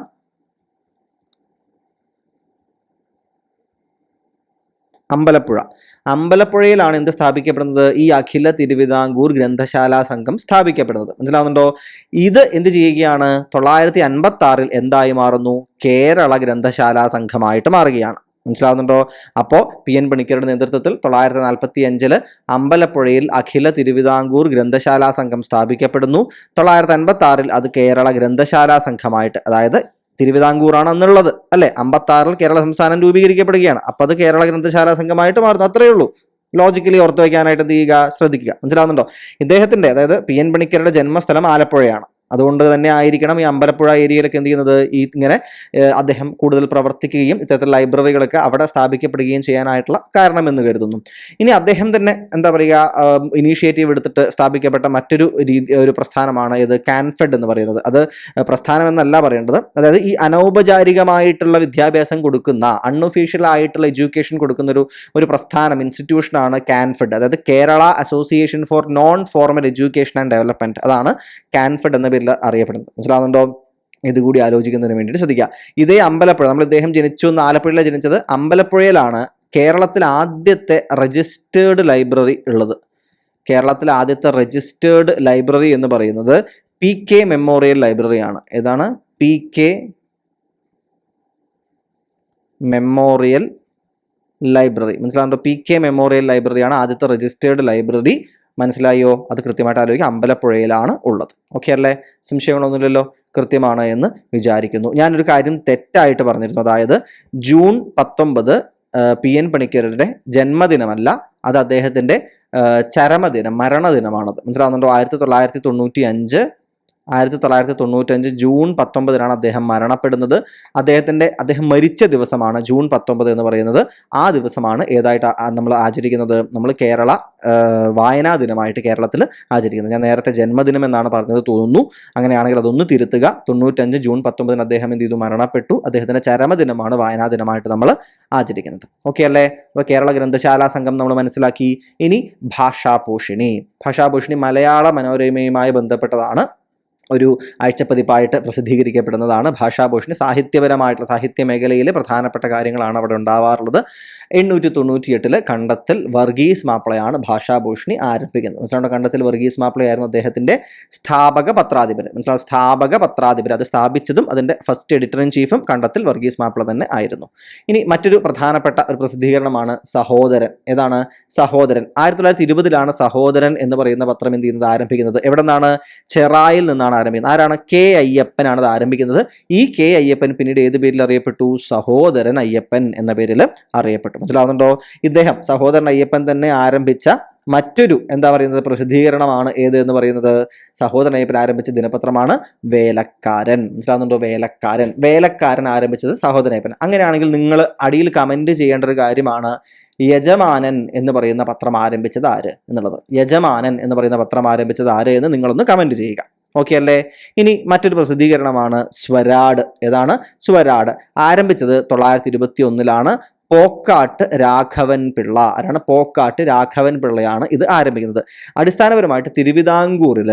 അമ്പലപ്പുഴയിലാണ് എന്ത് സ്ഥാപിക്കപ്പെടുന്നത്? ഈ അഖില തിരുവിതാംകൂർ ഗ്രന്ഥശാല സംഘം സ്ഥാപിക്കപ്പെടുന്നത്. മനസ്സിലാവുന്നുണ്ടോ? ഇത് എന്ത് ചെയ്യുകയാണ്? 1956 എന്തായി മാറുന്നു? കേരള ഗ്രന്ഥശാല സംഘമായിട്ട് മാറുകയാണ്. മനസ്സിലാവുന്നുണ്ടോ? അപ്പോൾ PN പണിക്കരുടെ നേതൃത്വത്തിൽ 1945 അമ്പലപ്പുഴയിൽ അഖില തിരുവിതാംകൂർ ഗ്രന്ഥശാല സംഘം സ്ഥാപിക്കപ്പെടുന്നു. 1956 അത് കേരള ഗ്രന്ഥശാല സംഘമായിട്ട്, അതായത് തിരുവിതാംകൂറാണ് എന്നുള്ളത് അല്ലെ, 1956 കേരള സംസ്ഥാനം രൂപീകരിക്കപ്പെടുകയാണ്. അപ്പൊ അത് കേരള ഗ്രന്ഥശാല സംഘമായിട്ട് മാറുന്നു. അത്രയേ ഉള്ളൂ. ലോജിക്കലി ഓർത്ത് വയ്ക്കാനായിട്ട് എന്ത് ചെയ്യുക? ശ്രദ്ധിക്കുക. മനസ്സിലാവുന്നുണ്ടോ? ഇദ്ദേഹത്തിന്റെ, അതായത് PN പണിക്കരുടെ ജന്മസ്ഥലം ആലപ്പുഴയാണ്. അതുകൊണ്ട് തന്നെ ആയിരിക്കണം ഈ അമ്പലപ്പുഴ ഏരിയയിലൊക്കെ എന്ത് ചെയ്യുന്നത്, ഇങ്ങനെ അദ്ദേഹം കൂടുതൽ പ്രവർത്തിക്കുകയും ഇത്തരത്തിൽ ലൈബ്രറികളൊക്കെ അവിടെ സ്ഥാപിക്കപ്പെടുകയും ചെയ്യാനായിട്ടുള്ള കാരണമെന്ന് കരുതുന്നു. ഇനി അദ്ദേഹം തന്നെ ഇനീഷ്യേറ്റീവ് എടുത്തിട്ട് സ്ഥാപിക്കപ്പെട്ട മറ്റൊരു ഒരു പ്രസ്ഥാനമാണ് ഇത് കാൻഫെഡ് എന്ന് പറയുന്നത്. അത് പ്രസ്ഥാനം എന്നല്ല പറയേണ്ടത്, അതായത് ഈ അനൗപചാരികമായിട്ടുള്ള വിദ്യാഭ്യാസം കൊടുക്കുന്ന, അൺഒഫീഷ്യൽ ആയിട്ടുള്ള എഡ്യൂക്കേഷൻ കൊടുക്കുന്ന ഒരു പ്രസ്ഥാനം, ഇൻസ്റ്റിറ്റ്യൂഷനാണ് കാൻഫെഡ്. അതായത് Kerala association for non formal education and development. അതാണ് കാൻഫെഡ് എന്ന പേരിൽ അറിയപ്പെടുന്നത്. മനസ്സിലാവുന്നുണ്ടോ? ഇതുകൂടി ആലോചിക്കുന്നതിന് വേണ്ടിയിട്ട് ശ്രദ്ധിക്കുക. ഇതേ അമ്പലപ്പുഴ, ഇദ്ദേഹം ജനിച്ചു എന്ന് ആലപ്പുഴയിലാണ് ജനിച്ചത്. അമ്പലപ്പുഴയിലാണ് കേരളത്തിൽ ആദ്യത്തെ രജിസ്റ്റേർഡ് ലൈബ്രറി ഉള്ളത്. കേരളത്തിലെ ആദ്യത്തെ രജിസ്റ്റേർഡ് ലൈബ്രറി എന്ന് പറയുന്നത് PK മെമ്മോറിയൽ ലൈബ്രറിയാണ്. ഏതാണ്? PK memorial library. മനസ്സിലാവുന്നുണ്ടോ? PK മെമ്മോറിയൽ ലൈബ്രറിയാണ് ആദ്യത്തെ രജിസ്റ്റേർഡ് ലൈബ്രറി. മനസ്സിലായോ? അത് കൃത്യമായിട്ട് ആലോചിക്കുക. അമ്പലപ്പുഴയിലാണ് ഉള്ളത്. ഓക്കെ അല്ലേ? സംശയങ്ങളൊന്നുമില്ലല്ലോ? കൃത്യമാണ് എന്ന് വിചാരിക്കുന്നു. ഞാനൊരു കാര്യം തെറ്റായിട്ട് പറഞ്ഞിരുന്നു. അതായത് ജൂൺ 19 PN പണിക്കരുടെ ജന്മദിനമല്ല, അത് അദ്ദേഹത്തിന്റെ ചരമദിനം, മരണദിനമാണത്. മനസ്സിലാവുന്നുണ്ടോ? 1995 ജൂൺ 19 അദ്ദേഹം മരണപ്പെടുന്നത്. അദ്ദേഹം മരിച്ച ദിവസമാണ് ജൂൺ 19 എന്ന് പറയുന്നത്. ആ ദിവസമാണ് ഏതായിട്ട് നമ്മൾ ആചരിക്കുന്നത്? നമ്മൾ കേരള വായനാ ദിനമായിട്ട് കേരളത്തിൽ ആചരിക്കുന്നത്. ഞാൻ നേരത്തെ ജന്മദിനം എന്നാണ് പറഞ്ഞത് തോന്നുന്നു. അങ്ങനെയാണെങ്കിൽ അതൊന്ന് തിരുത്തുക. 95 ജൂൺ 19 അദ്ദേഹം എന്ത് ചെയ്തു? മരണപ്പെട്ടു. അദ്ദേഹത്തിന്റെ ചരമദിനമാണ് വായനാ ദിനമായിട്ട് നമ്മൾ ആചരിക്കുന്നത്. ഓക്കെ അല്ലേ? അപ്പോൾ കേരള ഗ്രന്ഥശാല സംഘം നമ്മൾ മനസ്സിലാക്കി. ഇനി ഭാഷാപോഷിണി മലയാള മനോരമയുമായി ബന്ധപ്പെട്ടതാണ്. ഒരു ആഴ്ചപ്പതിപ്പായിട്ട് പ്രസിദ്ധീകരിക്കപ്പെടുന്നതാണ് ഭാഷാഭൂഷണി. സാഹിത്യപരമായിട്ടുള്ള സാഹിത്യ മേഖലയിലെ പ്രധാനപ്പെട്ട കാര്യങ്ങളാണ് അവിടെ ഉണ്ടാവാറുള്ളത്. 898 കണ്ടത്തിൽ വർഗീസ് മാപ്പിളയാണ് ഭാഷാഭൂഷണി ആരംഭിക്കുന്നത്. മനസ്സിലാവുന്ന കണ്ടത്തിൽ വർഗീസ് മാപ്പിളയായിരുന്നു അദ്ദേഹത്തിൻ്റെ സ്ഥാപക പത്രാധിപർ. മനസ്സിലാവും, സ്ഥാപക പത്രാധിപർ. അത് സ്ഥാപിച്ചതും അതിൻ്റെ ഫസ്റ്റ് എഡിറ്റർ ഇൻ ചീഫും കണ്ടത്തിൽ വർഗീസ് മാപ്പിള തന്നെ ആയിരുന്നു. ഇനി മറ്റൊരു പ്രധാനപ്പെട്ട ഒരു പ്രസിദ്ധീകരണമാണ് സഹോദരൻ. ഏതാണ് സഹോദരൻ? 1920 സഹോദരൻ എന്ന് പറയുന്ന പത്രം എന്ത് ചെയ്യുന്നത് ആരംഭിക്കുന്നത്. എവിടെ നിന്നാണ്? ചെറായിൽ നിന്നാണ് ആരംഭിക്കുന്നത്. ആരാണ്? കെ അയ്യപ്പനാണ് അത് ആരംഭിക്കുന്നത്. ഈ കെ അയ്യപ്പൻ പിന്നീട് ഏത് പേരിൽ അറിയപ്പെട്ടു? സഹോദരൻ അയ്യപ്പൻ എന്ന പേരിൽ അറിയപ്പെട്ടു. മനസ്സിലാവുന്നുണ്ടോ? ഇദ്ദേഹം സഹോദരൻ അയ്യപ്പൻ തന്നെ ആരംഭിച്ച മറ്റൊരു എന്താ പറയുന്നത് പ്രസിദ്ധീകരണമാണ് ഏത് എന്ന് പറയുന്നത്? സഹോദരൻ അയ്യപ്പൻ ആരംഭിച്ച ദിനപത്രമാണ് വേലക്കാരൻ. മനസ്സിലാവുന്നുണ്ടോ? വേലക്കാരൻ. വേലക്കാരൻ ആരംഭിച്ചത് സഹോദരൻ അയ്യപ്പൻ. അങ്ങനെയാണെങ്കിൽ നിങ്ങൾ അടിയിൽ കമന്റ് ചെയ്യേണ്ട ഒരു കാര്യമാണ് യജമാനൻ എന്ന് പറയുന്ന പത്രം ആരംഭിച്ചത് ആര് എന്നുള്ളത്. യജമാനൻ എന്ന് പറയുന്ന പത്രം ആരംഭിച്ചത് ആര് എന്ന് നിങ്ങളൊന്ന് കമന്റ് ചെയ്യുക. ഓക്കെ അല്ലേ? ഇനി മറ്റൊരു പ്രസിദ്ധീകരണമാണ് സ്വരാട്. ഏതാണ്? സ്വരാട്. ആരംഭിച്ചത് 921 പോക്കാട്ട് രാഘവൻ പിള്ള. ആരാണ്? പോക്കാട്ട് രാഘവൻ പിള്ളയാണ് ഇത് ആരംഭിക്കുന്നത്. അടിസ്ഥാനപരമായിട്ട് തിരുവിതാംകൂറിൽ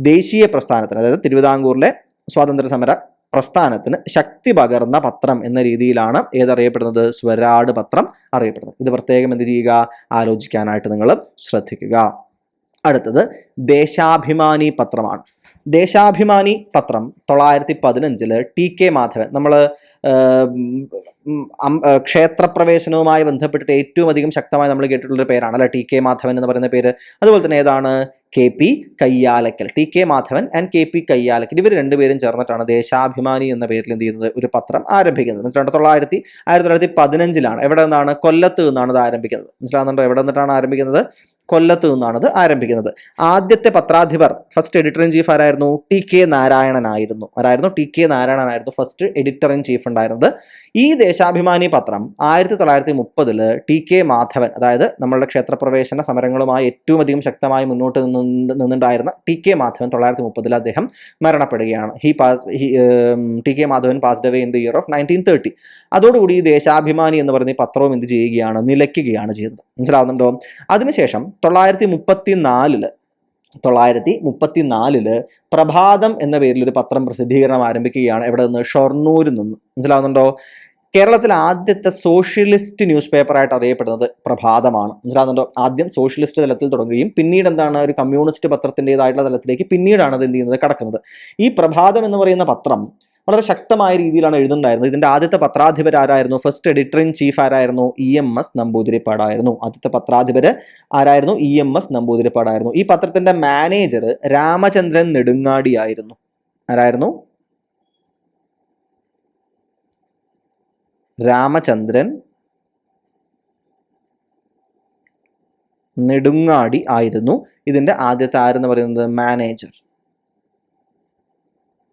ദേശീയ പ്രസ്ഥാനത്തിന്, അതായത് തിരുവിതാംകൂറിലെ സ്വാതന്ത്ര്യ സമര പ്രസ്ഥാനത്തിന് ശക്തി പകർന്ന പത്രം എന്ന രീതിയിലാണ് ഏതറിയപ്പെടുന്നത്? സ്വരാട് പത്രം അറിയപ്പെടുന്നത്. ഇത് പ്രത്യേകം എന്ത് ചെയ്യുക? ആലോചിക്കാനായിട്ട് നിങ്ങൾ ശ്രദ്ധിക്കുക. അടുത്തത് ദേശാഭിമാനി പത്രമാണ്. ദേശാഭിമാനി പത്രം 915 ടി കെ മാധവൻ. നമ്മൾ ക്ഷേത്രപ്രവേശനവുമായി ബന്ധപ്പെട്ടിട്ട് ഏറ്റവും അധികം ശക്തമായി നമ്മൾ കേട്ടിട്ടുള്ളൊരു പേരാണ് അല്ലെ ടി കെ മാധവൻ എന്ന് പറയുന്ന പേര്. അതുപോലെ തന്നെ ഏതാണ്? K P Kayyalakkal. T K Madhavan and K P Kayyalakkal, ഇവർ രണ്ടുപേരും ചേർന്നിട്ടാണ് ദേശാഭിമാനി എന്ന പേരിൽ എന്ത് ചെയ്യുന്നത്? ഒരു പത്രം ആരംഭിക്കുന്നത്. 1915 എവിടെ നിന്നാണ്? കൊല്ലത്ത് നിന്നാണ് ഇത് ആരംഭിക്കുന്നത്. മനസ്സിലാകുന്നുണ്ടോ? എവിടെ നിന്നിട്ടാണ് ആരംഭിക്കുന്നത്? കൊല്ലത്ത് നിന്നാണ് ഇത് ആരംഭിക്കുന്നത്. ആദ്യത്തെ പത്രാധിപർ, ഫസ്റ്റ് എഡിറ്റർ ഇൻ ചീഫ് ആരായിരുന്നു? ടി കെ നാരായണനായിരുന്നു. ആരായിരുന്നു? ടി കെ നാരായണനായിരുന്നു ഫസ്റ്റ് എഡിറ്റർ ഇൻ ചീഫ് ഉണ്ടായിരുന്നത്. ഈ ദേശാഭിമാനി പത്രം 1930 ടി കെ മാധവൻ, അതായത് നമ്മളുടെ ക്ഷേത്രപ്രവേശന സമരങ്ങളുമായി ഏറ്റവും അധികം ശക്തമായി മുന്നോട്ട് നിന്നുണ്ടായിരുന്ന ടി കെ മാധവൻ 1930 അദ്ദേഹം മരണപ്പെടുകയാണ്. T K Madhavan passed away in the year of 1930. അതോടുകൂടി ഈ ദേശാഭിമാനി എന്ന് പറയുന്ന ഈ പത്രവും എന്ത് ചെയ്യുകയാണ്? നിലയ്ക്കുകയാണ് ചെയ്യുന്നത്. മനസ്സിലാവുന്നുണ്ടോ? അതിനുശേഷം 1934 പ്രഭാതം എന്ന പേരിൽ ഒരു പത്രം പ്രസിദ്ധീകരണം ആരംഭിക്കുകയാണ്. എവിടെ നിന്ന്? ഷൊർണൂരിൽ നിന്ന്. മനസ്സിലാവുന്നുണ്ടോ? കേരളത്തിലെ ആദ്യത്തെ സോഷ്യലിസ്റ്റ് ന്യൂസ് പേപ്പറായിട്ട് അറിയപ്പെടുന്നത് പ്രഭാതമാണ്. മനസ്സിലാവുന്നുണ്ടോ? ആദ്യം സോഷ്യലിസ്റ്റ് തലത്തിൽ തുടങ്ങുകയും പിന്നീട് എന്താണ് ഒരു കമ്മ്യൂണിസ്റ്റ് പത്രത്തിൻ്റെതായിട്ടുള്ള തലത്തിലേക്ക് പിന്നീടാണ് അത് എന്ത് ചെയ്യുന്നത്? കടക്കുന്നത്. ഈ പ്രഭാതം എന്ന് പറയുന്ന പത്രം വളരെ ശക്തമായ രീതിയിലാണ് എഴുതുന്നുണ്ടായിരുന്നത്. ഇതിന്റെ ആദ്യത്തെ പത്രാധിപർ ആരായിരുന്നു? ഫസ്റ്റ് എഡിറ്റർ ഇൻ ചീഫ് ആരായിരുന്നു? EMS നമ്പൂതിരിപ്പാടായിരുന്നു. ആദ്യത്തെ പത്രാധിപര് ആരായിരുന്നു? EMS നമ്പൂതിരിപ്പാടായിരുന്നു. ഈ പത്രത്തിന്റെ മാനേജർ രാമചന്ദ്രൻ നെടുങ്ങാടി ആയിരുന്നു. ആരായിരുന്നു? രാമചന്ദ്രൻ നെടുങ്ങാടി ആയിരുന്നു ഇതിന്റെ ആദ്യത്തെ ആരെന്ന് പറയുന്നത്? മാനേജർ.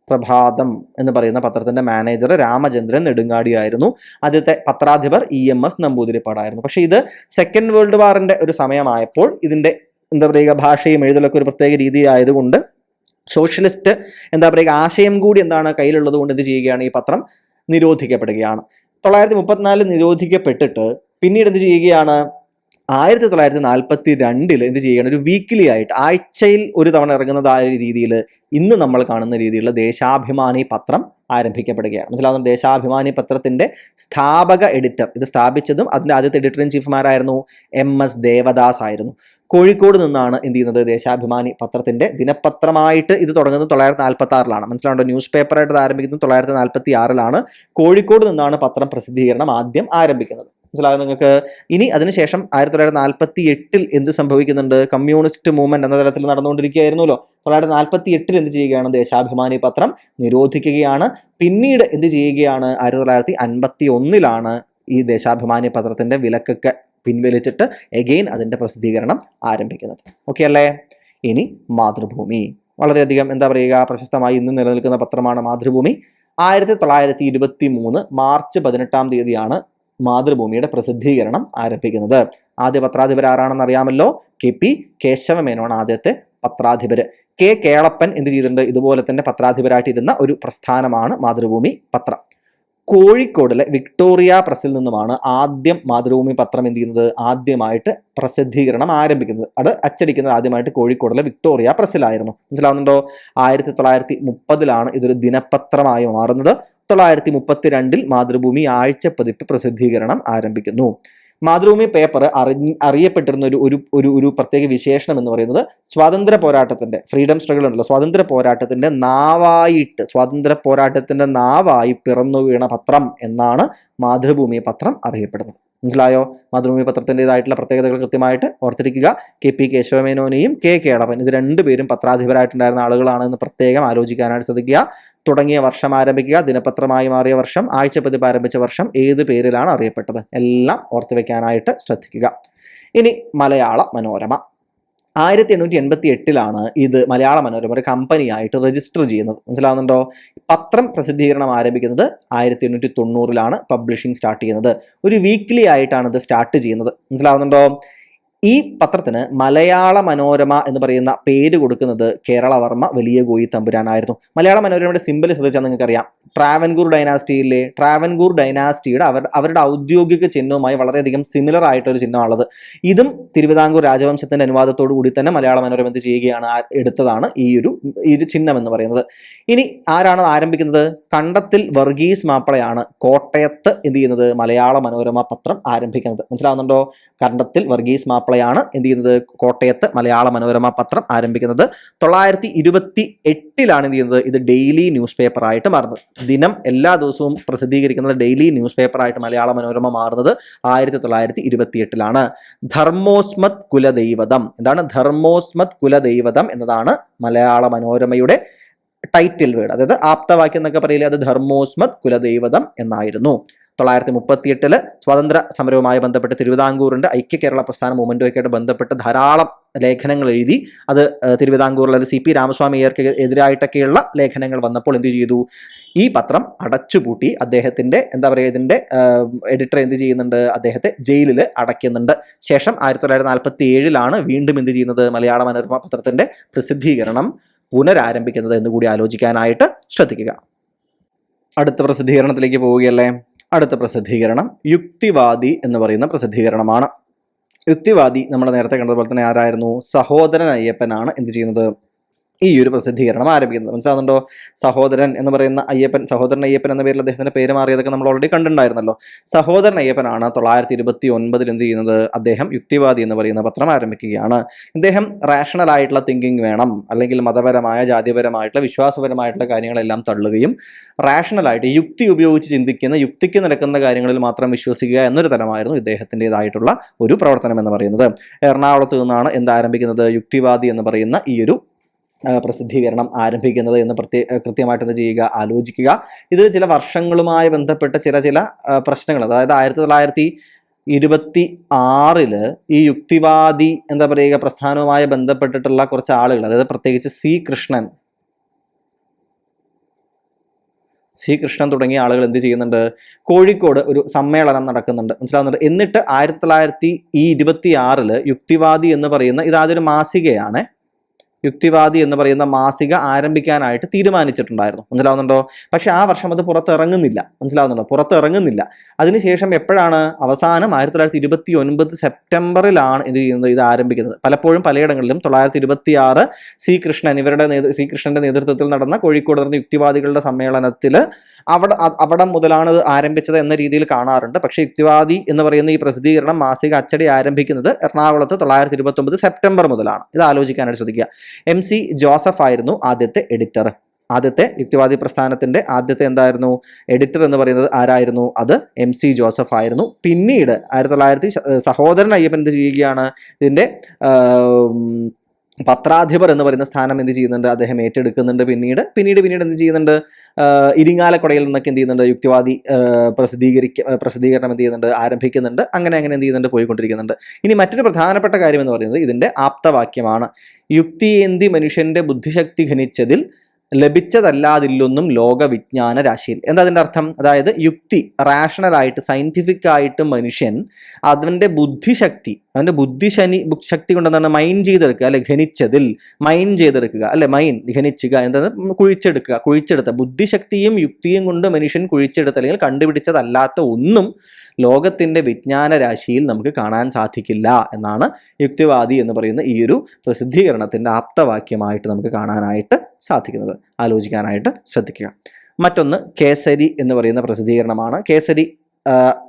പ്രഭാതം എന്ന് പറയുന്ന പത്രത്തിന്റെ മാനേജർ രാമചന്ദ്രൻ നെടുങ്ങാടി ആയിരുന്നു. ആദ്യത്തെ പത്രാധിപർ EMS നമ്പൂതിരിപ്പാടായിരുന്നു. പക്ഷെ ഇത് സെക്കൻഡ് വേൾഡ് വാറിന്റെ ഒരു സമയമായപ്പോൾ ഇതിന്റെ എന്താ പറയുക ഭാഷയും എഴുതലൊക്കെ ഒരു പ്രത്യേക രീതി ആയതുകൊണ്ട് സോഷ്യലിസ്റ്റ് എന്താ പറയുക ആശയം കൂടി എന്താണ് കയ്യിലുള്ളത് കൊണ്ട് എന്ത് ചെയ്യുകയാണ്? ഈ പത്രം നിരോധിക്കപ്പെടുകയാണ്. 1934 നിരോധിക്കപ്പെട്ടിട്ട് പിന്നീട് എന്ത് ചെയ്യുകയാണ്? 1942 എന്ത് ചെയ്യുകയാണ്? ഒരു വീക്കിലി ആയിട്ട് ആഴ്ചയിൽ ഒരു തവണ ഇറങ്ങുന്നതായ രീതിയിൽ ഇന്ന് നമ്മൾ കാണുന്ന രീതിയിലുള്ള ദേശാഭിമാനി പത്രം ആരംഭിക്കപ്പെടുകയാണ്. മനസ്സിലാവുന്ന ദേശാഭിമാനി പത്രത്തിന്റെ സ്ഥാപക എഡിറ്റർ, ഇത് സ്ഥാപിച്ചതും അതിന്റെ ആദ്യത്തെ എഡിറ്റർ ഇൻ ചീഫുമാരായിരുന്നു MS ദേവദാസ് ആയിരുന്നു. കോഴിക്കോട് നിന്നാണ് എന്ത് ചെയ്യുന്നത്? ദേശാഭിമാനി പത്രത്തിന്റെ ദിനപത്രമായിട്ട് ഇത് തുടങ്ങുന്നത് 1946 മനസ്സിലാവുണ്ടോ? ന്യൂസ് പേപ്പറായിട്ട് ആരംഭിക്കുന്നത് 1946 കോഴിക്കോട് നിന്നാണ് പത്രം പ്രസിദ്ധീകരണം ആദ്യം ആരംഭിക്കുന്നത്. മനസ്സിലാകും നിങ്ങൾക്ക്? ഇനി അതിനുശേഷം 1948 എന്ത് സംഭവിക്കുന്നുണ്ട്? കമ്മ്യൂണിസ്റ്റ് മൂവ്മെന്റ് എന്ന തലത്തിൽ നടന്നുകൊണ്ടിരിക്കുകയായിരുന്നല്ലോ. 1948 എന്ത് ചെയ്യുകയാണ്? ദേശാഭിമാനി പത്രം നിരോധിക്കുകയാണ്. പിന്നീട് എന്ത് ചെയ്യുകയാണ്? 1951 ഈ ദേശാഭിമാനി പത്രത്തിന്റെ വിലക്കൊക്കെ പിൻവലിച്ചിട്ട് എഗെയിൻ അതിന്റെ പ്രസിദ്ധീകരണം ആരംഭിക്കുന്നത്. ഓക്കെ അല്ലേ? ഇനി മാതൃഭൂമി. വളരെയധികം എന്താ പറയുക പ്രശസ്തമായി ഇന്ന് നിലനിൽക്കുന്ന പത്രമാണ് മാതൃഭൂമി. 1923 മാർച്ച് 18 മാതൃഭൂമിയുടെ പ്രസിദ്ധീകരണം ആരംഭിക്കുന്നത്. ആദ്യ പത്രാധിപർ ആരാണെന്ന് അറിയാമല്ലോ? KP കേശവമേനോൻ ആദ്യത്തെ പത്രാധിപര്. K കേളപ്പൻ എന്ത് ചെയ്തിട്ടുണ്ട്? ഇതുപോലെ തന്നെ പത്രാധിപരായിട്ടിരുന്ന ഒരു പ്രസ്ഥാനമാണ് മാതൃഭൂമി പത്രം. കോഴിക്കോടിലെ വിക്ടോറിയ പ്രസ്സിൽ നിന്നുമാണ് ആദ്യം മാതൃഭൂമി പത്രം എന്ത് ചെയ്യുന്നത്, ആദ്യമായിട്ട് പ്രസിദ്ധീകരണം ആരംഭിക്കുന്നത്. അത് അച്ചടിക്കുന്നത് ആദ്യമായിട്ട് കോഴിക്കോടിലെ വിക്ടോറിയ പ്രസ്സിലായിരുന്നു. മനസ്സിലാവുന്നുണ്ടോ? 1930 ഇതൊരു ദിനപത്രമായി മാറുന്നത്. 1932 മാതൃഭൂമി ആഴ്ചപ്പതിപ്പ് പ്രസിദ്ധീകരണം ആരംഭിക്കുന്നു. മാതൃഭൂമി പേപ്പർ അറിയപ്പെട്ടിരുന്ന ഒരു പ്രത്യേക വിശേഷണം എന്ന് പറയുന്നത് സ്വാതന്ത്ര്യ പോരാട്ടത്തിന്റെ, ഫ്രീഡം സ്ട്രഗിൾ ഉണ്ടല്ലോ, സ്വാതന്ത്ര്യ പോരാട്ടത്തിന്റെ നാവായി പിറന്നു വീണ പത്രം എന്നാണ് മാതൃഭൂമി പത്രം അറിയപ്പെടുന്നത്. മനസ്സിലായോ? മാതൃഭൂമി പത്രത്തിൻ്റെതായിട്ടുള്ള പ്രത്യേകതകൾ കൃത്യമായിട്ട് ഓർത്തിരിക്കുക. KP കേശവമേനോനെയും കേളപ്പൻ ഇത് രണ്ടുപേരും പത്രാധിപരായിട്ടുണ്ടായിരുന്ന ആളുകളാണെന്ന് പ്രത്യേകം ആലോചിക്കാനായിട്ട് ശ്രദ്ധിക്കുക. തുടങ്ങിയ വർഷം ആരംഭിക്കുക, ദിനപത്രമായി മാറിയ വർഷം, ആഴ്ചപ്പതിപ്പ് ആരംഭിച്ച വർഷം, ഏത് പേരിലാണ് അറിയപ്പെട്ടത്, എല്ലാം ഓർത്തു വെക്കാനായിട്ട് ശ്രദ്ധിക്കുക. ഇനി മലയാള മനോരമ. 1888 ഇത് മലയാള മനോരമ ഒരു കമ്പനിയായിട്ട് രജിസ്റ്റർ ചെയ്യുന്നത്. മനസ്സിലാവുന്നുണ്ടോ? പത്രം പ്രസിദ്ധീകരണം ആരംഭിക്കുന്നത് 1890 പബ്ലിഷിംഗ് സ്റ്റാർട്ട് ചെയ്യുന്നത്. ഒരു വീക്ക്ലി ആയിട്ടാണ് ഇത് സ്റ്റാർട്ട് ചെയ്യുന്നത്. മനസ്സിലാവുന്നുണ്ടോ? ഈ പത്രത്തിന് മലയാള മനോരമ എന്ന് പറയുന്ന പേര് കൊടുക്കുന്നത് കേരളവർമ്മ വലിയ കോയി തമ്പുരാനായിരുന്നു. മലയാള മനോരമയുടെ സിമ്പിൾ ശ്രദ്ധിച്ചാൽ നിങ്ങൾക്കറിയാം, ട്രാവൻകൂർ ഡൈനാസ്റ്റിയിലെ ട്രാവൻകൂർ ഡൈനാസ്റ്റിയുടെ അവരുടെ ഔദ്യോഗിക ചിഹ്നവുമായി വളരെയധികം സിമിലർ ആയിട്ടൊരു ചിഹ്നമാണുള്ളത്. ഇതും തിരുവിതാംകൂർ രാജവംശത്തിന്റെ അനുവാദത്തോടു കൂടി തന്നെ മലയാള മനോരമ എന്ത് ചെയ്യുകയാണ്, എടുത്തതാണ് ഈ ഒരു ചിഹ്നം എന്ന് പറയുന്നത്. ഇനി ആരാണ് ആരംഭിക്കുന്നത്? കണ്ടത്തിൽ വർഗീസ് മാപ്പിളയാണ് കോട്ടയത്ത് എന്ത് ചെയ്യുന്നത്, മലയാള മനോരമ പത്രം ആരംഭിക്കുന്നത്. മനസ്സിലാവുന്നുണ്ടോ? കണ്ടത്തിൽ വർഗീസ് മാപ്പിളയാണ് എന്ത് ചെയ്യുന്നത്, കോട്ടയത്ത് മലയാള മനോരമ പത്രം ആരംഭിക്കുന്നത്. 1928 എന്ത് ചെയ്യുന്നത്, ഇത് ഡെയിലി ന്യൂസ് പേപ്പർ ആയിട്ട് മാറുന്നത്. ദിനം എല്ലാ ദിവസവും പ്രസിദ്ധീകരിക്കുന്നത് ഡെയിലി ന്യൂസ് പേപ്പർ ആയിട്ട് മലയാള മനോരമ മാറുന്നത് 1928. ധർമ്മോസ്മത് കുലദൈവതം. എന്താണ് ധർമ്മോസ്മത് കുലദൈവതം എന്നതാണ് മലയാള മനോരമയുടെ ടൈറ്റിൽ വേർഡ്, അതായത് ആപ്തവാക്യം എന്നൊക്കെ പറയില്ലേ, അത് ധർമ്മോസ്മത് കുലദൈവതം എന്നായിരുന്നു. 1938 സ്വാതന്ത്ര്യ സമരവുമായി ബന്ധപ്പെട്ട് തിരുവിതാംകൂറിന്റെ ഐക്യ കേരള പ്രസ്ഥാന മൂവ്മെന്റുമൊക്കെ ആയിട്ട് ബന്ധപ്പെട്ട് ധാരാളം ലേഖനങ്ങൾ എഴുതി. അത് തിരുവിതാംകൂറിലെ CP രാമസ്വാമി അയ്യർക്ക് എതിരായിട്ടൊക്കെയുള്ള ലേഖനങ്ങൾ വന്നപ്പോൾ എന്ത് ചെയ്തു, ഈ പത്രം അടച്ചുപൂട്ടി. അദ്ദേഹത്തിന്റെ എന്താ പറയുക, ഇതിന്റെ എഡിറ്റർ എന്ത് ചെയ്യുന്നുണ്ട്, അദ്ദേഹത്തെ ജയിലിൽ അടയ്ക്കുന്നുണ്ട്. ശേഷം 1947 വീണ്ടും എന്ത് ചെയ്യുന്നത്, മലയാള മനോരമ പത്രത്തിന്റെ പ്രസിദ്ധീകരണം പുനരാരംഭിക്കുന്നത് എന്ന് കൂടി ആലോചിക്കാനായിട്ട് ശ്രദ്ധിക്കുക. അടുത്ത പ്രസിദ്ധീകരണത്തിലേക്ക് പോവുകയല്ലേ. അടുത്ത പ്രസിദ്ധീകരണം യുക്തിവാദി എന്ന് പറയുന്ന പ്രസിദ്ധീകരണമാണ്. യുക്തിവാദി നമ്മൾ നേരത്തെ കണ്ടതുപോലെ തന്നെ ആരായിരുന്നു, സഹോദരൻ അയ്യപ്പനാണ് എന്ത് ചെയ്യുന്നത്, ഈ ഒരു പ്രസിദ്ധീകരണം ആരംഭിക്കുന്നത്. മനസ്സിലാവുന്നുണ്ടോ? സഹോദരൻ എന്ന് പറയുന്ന സഹോദരൻ അയ്യപ്പൻ എന്ന പേരിൽ അദ്ദേഹത്തിന്റെ പേര് മാറിയതൊക്കെ നമ്മൾ ഓൾറെഡി കണ്ടിട്ടുണ്ടായിരുന്നല്ലോ. സഹോദരൻ അയ്യപ്പനാണ് 1929 എന്ത് ചെയ്യുന്നത്, അദ്ദേഹം യുക്തിവാദി എന്ന് പറയുന്ന പത്രം ആരംഭിക്കുകയാണ്. ഇദ്ദേഹം റാഷണൽ ആയിട്ടുള്ള തിങ്കിങ് വേണം, അല്ലെങ്കിൽ മതപരമായ, ജാതിപരമായിട്ടുള്ള, വിശ്വാസപരമായിട്ടുള്ള കാര്യങ്ങളെല്ലാം തള്ളുകയും റാഷണലായിട്ട് യുക്തി ഉപയോഗിച്ച് ചിന്തിക്കുന്ന, യുക്തിക്ക് നിരക്കുന്ന കാര്യങ്ങളിൽ മാത്രം വിശ്വസിക്കുക എന്നൊരു തരമായിരുന്നു ഇദ്ദേഹത്തിൻ്റെതായിട്ടുള്ള ഒരു പ്രവർത്തനം എന്ന് പറയുന്നത്. എറണാകുളത്ത് നിന്നാണ് എന്താരംഭിക്കുന്നത്, യുക്തിവാദി എന്ന് പറയുന്ന ഈ ഒരു പ്രസിദ്ധീകരണം ആരംഭിക്കുന്നത് എന്ന് കൃത്യമായിട്ട് എന്ത് ചെയ്യുക, ആലോചിക്കുക. ഇത് ചില വർഷങ്ങളുമായി ബന്ധപ്പെട്ട ചില പ്രശ്നങ്ങൾ, അതായത് 1926 ഈ യുക്തിവാദി എന്താ പറയുക പ്രസ്ഥാനവുമായി ബന്ധപ്പെട്ടിട്ടുള്ള കുറച്ച് ആളുകൾ, അതായത് പ്രത്യേകിച്ച് സി കൃഷ്ണൻ തുടങ്ങിയ ആളുകൾ എന്ത് ചെയ്യുന്നുണ്ട്, കോഴിക്കോട് ഒരു സമ്മേളനം നടക്കുന്നുണ്ട്. മനസ്സിലാവുന്നുണ്ട്. എന്നിട്ട് 1926 യുക്തിവാദി എന്ന് പറയുന്ന ഇതാതൊരു മാസികയാണ്, യുക്തിവാദി എന്ന് പറയുന്ന മാസിക ആരംഭിക്കാനായിട്ട് തീരുമാനിച്ചിട്ടുണ്ടായിരുന്നു. മനസ്സിലാവുന്നുണ്ടോ? പക്ഷെ ആ വർഷം അത് പുറത്തിറങ്ങുന്നില്ല. അതിനുശേഷം എപ്പോഴാണ്, അവസാനം 1929 സെപ്റ്റംബറിലാണ് എന്ത് ചെയ്യുന്നത്, ഇത് ആരംഭിക്കുന്നത്. പലപ്പോഴും പലയിടങ്ങളിലും 1926 സി കൃഷ്ണന്റെ നേതൃത്വത്തിൽ നടന്ന കോഴിക്കോട് നടന്ന യുക്തിവാദികളുടെ സമ്മേളനത്തിൽ അവിടെ മുതലാണ് ഇത് ആരംഭിച്ചത് എന്ന രീതിയിൽ കാണാറുണ്ട്. പക്ഷേ യുക്തിവാദി എന്ന് പറയുന്ന ഈ പ്രസിദ്ധീകരണം മാസിക അച്ചടി ആരംഭിക്കുന്നത് എറണാകുളത്ത് 1929 സെപ്റ്റംബർ മുതലാണ്. ഇത് ആലോചിക്കാനായിട്ട് ശ്രദ്ധിക്കുക. MC ജോസഫ് ആയിരുന്നു ആദ്യത്തെ എഡിറ്റർ. ആദ്യത്തെ യുക്തിവാദി പ്രസ്ഥാനത്തിന്റെ ആദ്യത്തെ എന്തായിരുന്നു, എഡിറ്റർ എന്ന് പറയുന്നത് ആരായിരുന്നു, അത് MC ജോസഫ് ആയിരുന്നു. പിന്നീട് 1900 സഹോദരൻ അയ്യപ്പൻ എന്ത് ചെയ്യുകയാണ്, ഇതിന്റെ പത്രാധിപർ എന്ന് പറയുന്ന സ്ഥാനം എന്ത് ചെയ്യുന്നുണ്ട്, അദ്ദേഹം ഏറ്റെടുക്കുന്നുണ്ട്. പിന്നീട് എന്ത് ചെയ്യുന്നുണ്ട്, ഇരിങ്ങാലക്കുടയിൽ നിന്നൊക്കെ എന്ത് ചെയ്യുന്നുണ്ട്, യുക്തിവാദി പ്രസിദ്ധീകരണം എന്ത് ചെയ്യുന്നുണ്ട്, ആരംഭിക്കുന്നുണ്ട്. അങ്ങനെ എന്ത് ചെയ്യുന്നുണ്ട്, പോയിക്കൊണ്ടിരിക്കുന്നുണ്ട്. ഇനി മറ്റൊരു പ്രധാനപ്പെട്ട കാര്യം എന്ന് പറയുന്നത് ഇതിന്റെ ആപ്തവാക്യമാണ്. യുക്തിയേന്തി മനുഷ്യന്റെ ബുദ്ധിശക്തി ഘനിച്ചതിൽ ലഭിച്ചതല്ലാതില്ലൊന്നും ലോകവിജ്ഞാന രാശിയിൽ. എന്താ അതിൻ്റെ അർത്ഥം? അതായത് യുക്തി, റാഷണലായിട്ട് സയന്റിഫിക് ആയിട്ട് മനുഷ്യൻ അവൻ്റെ ബുദ്ധിശക്തി, അവൻ്റെ ശക്തി കൊണ്ട് എന്താണ് മൈൻഡ് ചെയ്തെടുക്കുക, അല്ലെ ഘനിച്ചതിൽ മൈൻഡ് ചെയ്തെടുക്കുക, അല്ലെ ഘനിച്ചുക, എന്താണ് കുഴിച്ചെടുത്ത ബുദ്ധിശക്തിയും യുക്തിയും കൊണ്ട് മനുഷ്യൻ കുഴിച്ചെടുത്ത അല്ലെങ്കിൽ കണ്ടുപിടിച്ചതല്ലാത്ത ഒന്നും ലോകത്തിൻ്റെ വിജ്ഞാന രാശിയിൽ നമുക്ക് കാണാൻ സാധിക്കില്ല എന്നാണ് യുക്തിവാദി എന്ന് പറയുന്ന ഈ ഒരു പ്രസിദ്ധീകരണത്തിൻ്റെ ആപ്തവാക്യമായിട്ട് നമുക്ക് കാണാനായിട്ട് സാധിക്കുന്നത്. ആലോചിക്കാനായിട്ട് ശ്രദ്ധിക്കുക. മറ്റൊന്ന് കേസരി എന്ന് പറയുന്ന പ്രസിദ്ധീകരണമാണ്. കേസരി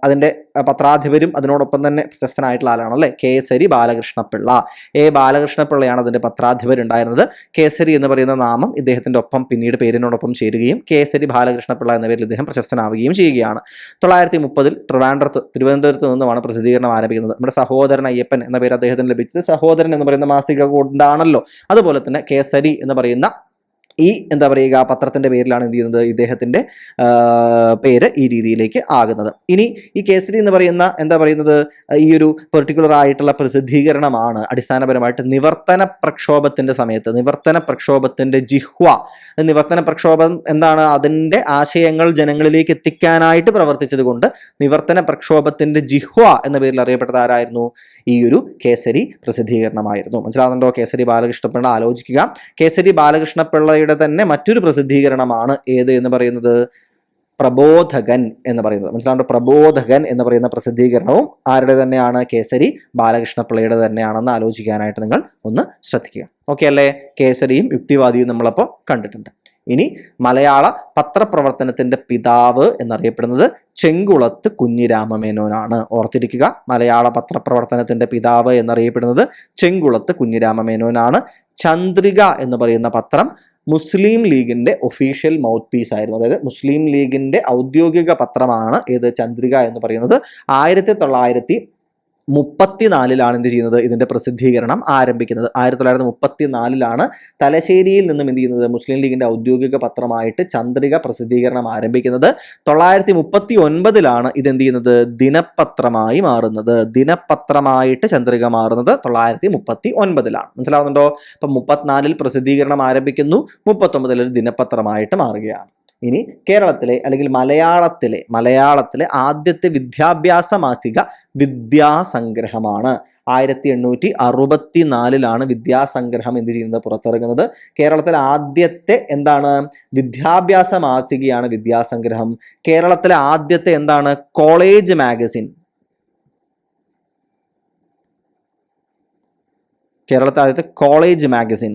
അതിൻ്റെ പത്രാധിപരും അതിനോടൊപ്പം തന്നെ പ്രശസ്തനായിട്ടുള്ള ആളാണ് അല്ലേ, കേസരി ബാലകൃഷ്ണപിള്ള. ബാലകൃഷ്ണപിള്ളയാണ് അതിൻ്റെ പത്രാധിപരുണ്ടായിരുന്നത്. കേസരി എന്ന് പറയുന്ന നാമം ഇദ്ദേഹത്തിൻ്റെ ഒപ്പം പിന്നീട് പേരിനോടൊപ്പം ചേരുകയും കേസരി ബാലകൃഷ്ണപിള്ള എന്ന പേരിൽ ഇദ്ദേഹം പ്രശസ്തനാവുകയും ചെയ്യുകയാണ്. 930 തിരുവനന്തപുരത്ത് നിന്നുമാണ് പ്രസിദ്ധീകരണം ആരംഭിക്കുന്നത്. നമ്മുടെ സഹോദരൻ അയ്യപ്പൻ എന്ന പേര് അദ്ദേഹത്തിന് ലഭിച്ചത് സഹോദരൻ എന്ന് പറയുന്ന മാസിക കൊണ്ടാണല്ലോ. അതുപോലെ തന്നെ കേസരി എന്ന് പറയുന്ന ഈ പത്രത്തിൻ്റെ പേരിലാണ് എന്ത് ചെയ്യുന്നത്, ഇദ്ദേഹത്തിൻ്റെ പേര് ഈ രീതിയിലേക്ക് ആകുന്നത്. ഇനി ഈ കേസരി എന്ന് പറയുന്ന ഈ ഒരു പെർട്ടിക്കുലർ ആയിട്ടുള്ള പ്രസിദ്ധീകരണമാണ് അടിസ്ഥാനപരമായിട്ട് നിവർത്തന പ്രക്ഷോഭത്തിൻ്റെ സമയത്ത്, നിവർത്തന പ്രക്ഷോഭത്തിൻ്റെ നിവർത്തന പ്രക്ഷോഭം എന്താണ്, അതിൻ്റെ ആശയങ്ങൾ ജനങ്ങളിലേക്ക് എത്തിക്കാനായിട്ട് പ്രവർത്തിച്ചത് കൊണ്ട് നിവർത്തന പ്രക്ഷോഭത്തിൻ്റെ ജിഹ്വ എന്ന പേരിൽ അറിയപ്പെട്ടത് ആരായിരുന്നു? ഈ ഒരു കേസരി പ്രസിദ്ധീകരണമായിരുന്നു. മനസ്സിലാവുന്നുണ്ടോ? കേസരി ബാലകൃഷ്ണപിള്ള ആലോചിക്കുക. കേസരി ബാലകൃഷ്ണപിള്ളയുടെ തന്നെ മറ്റൊരു പ്രസിദ്ധീകരണമാണ് ഏത് എന്ന് പറയുന്നത്? പ്രബോധകൻ എന്ന് പറയുന്നത്. മനസ്സിലാവുന്നുണ്ടോ? പ്രബോധകൻ എന്ന് പറയുന്ന പ്രസിദ്ധീകരണവും ആരുടെ തന്നെയാണ്? കേസരി ബാലകൃഷ്ണപിള്ളയുടെ തന്നെയാണെന്ന് ആലോചിക്കാനായിട്ട് നിങ്ങൾ ഒന്ന് ശ്രദ്ധിക്കുക. ഓക്കെ അല്ലേ? കേസരിയും യുക്തിവാദിയും നമ്മളപ്പോൾ കണ്ടിട്ടുണ്ട്. ഇനി മലയാള പത്രപ്രവർത്തനത്തിന്റെ പിതാവ് എന്നറിയപ്പെടുന്നത് ചെങ്കുളത്ത് കുഞ്ഞിരാമമേനോനാണ്. ഓർത്തിരിക്കുക, മലയാള പത്രപ്രവർത്തനത്തിന്റെ പിതാവ് എന്നറിയപ്പെടുന്നത് ചെങ്കുളത്ത് കുഞ്ഞിരാമമേനോനാണ്. ചന്ദ്രിക എന്ന് പറയുന്ന പത്രം മുസ്ലിം ലീഗിന്റെ ഒഫീഷ്യൽ മൗത്ത് പീസ് ആയിരുന്നു. അതായത് മുസ്ലിം ലീഗിന്റെ ഔദ്യോഗിക പത്രമാണ് ഏത്? ചന്ദ്രിക എന്ന് പറയുന്നത്. 1934 എന്ത് ചെയ്യുന്നത്? ഇതിന്റെ പ്രസിദ്ധീകരണം ആരംഭിക്കുന്നത്. 1934 തലശ്ശേരിയിൽ നിന്നും എന്ത് ചെയ്യുന്നത്? മുസ്ലിം ലീഗിന്റെ ഔദ്യോഗിക പത്രമായിട്ട് ചന്ദ്രിക പ്രസിദ്ധീകരണം ആരംഭിക്കുന്നത്. 939 ഇത് എന്ത് ചെയ്യുന്നത്? ദിനപത്രമായി മാറുന്നത്. ദിനപത്രമായിട്ട് ചന്ദ്രിക മാറുന്നത് 939. മനസ്സിലാവുന്നുണ്ടോ? അപ്പം 34 പ്രസിദ്ധീകരണം ആരംഭിക്കുന്നു, 39 ദിനപത്രമായിട്ട് മാറുകയാണ്. ഇനി കേരളത്തിലെ അല്ലെങ്കിൽ മലയാളത്തിലെ ആദ്യത്തെ വിദ്യാഭ്യാസ മാസിക വിദ്യാസംഗ്രഹമാണ്. 1864 വിദ്യാസംഗ്രഹം എന്ത് ചെയ്യുന്നത്? പുറത്തിറങ്ങുന്നത്. കേരളത്തിലെ ആദ്യത്തെ വിദ്യാഭ്യാസ മാസികയാണ് വിദ്യാസംഗ്രഹം. കേരളത്തിലെ ആദ്യത്തെ കോളേജ് മാഗസിൻ. കേരളത്തിലെ ആദ്യത്തെ കോളേജ് മാഗസിൻ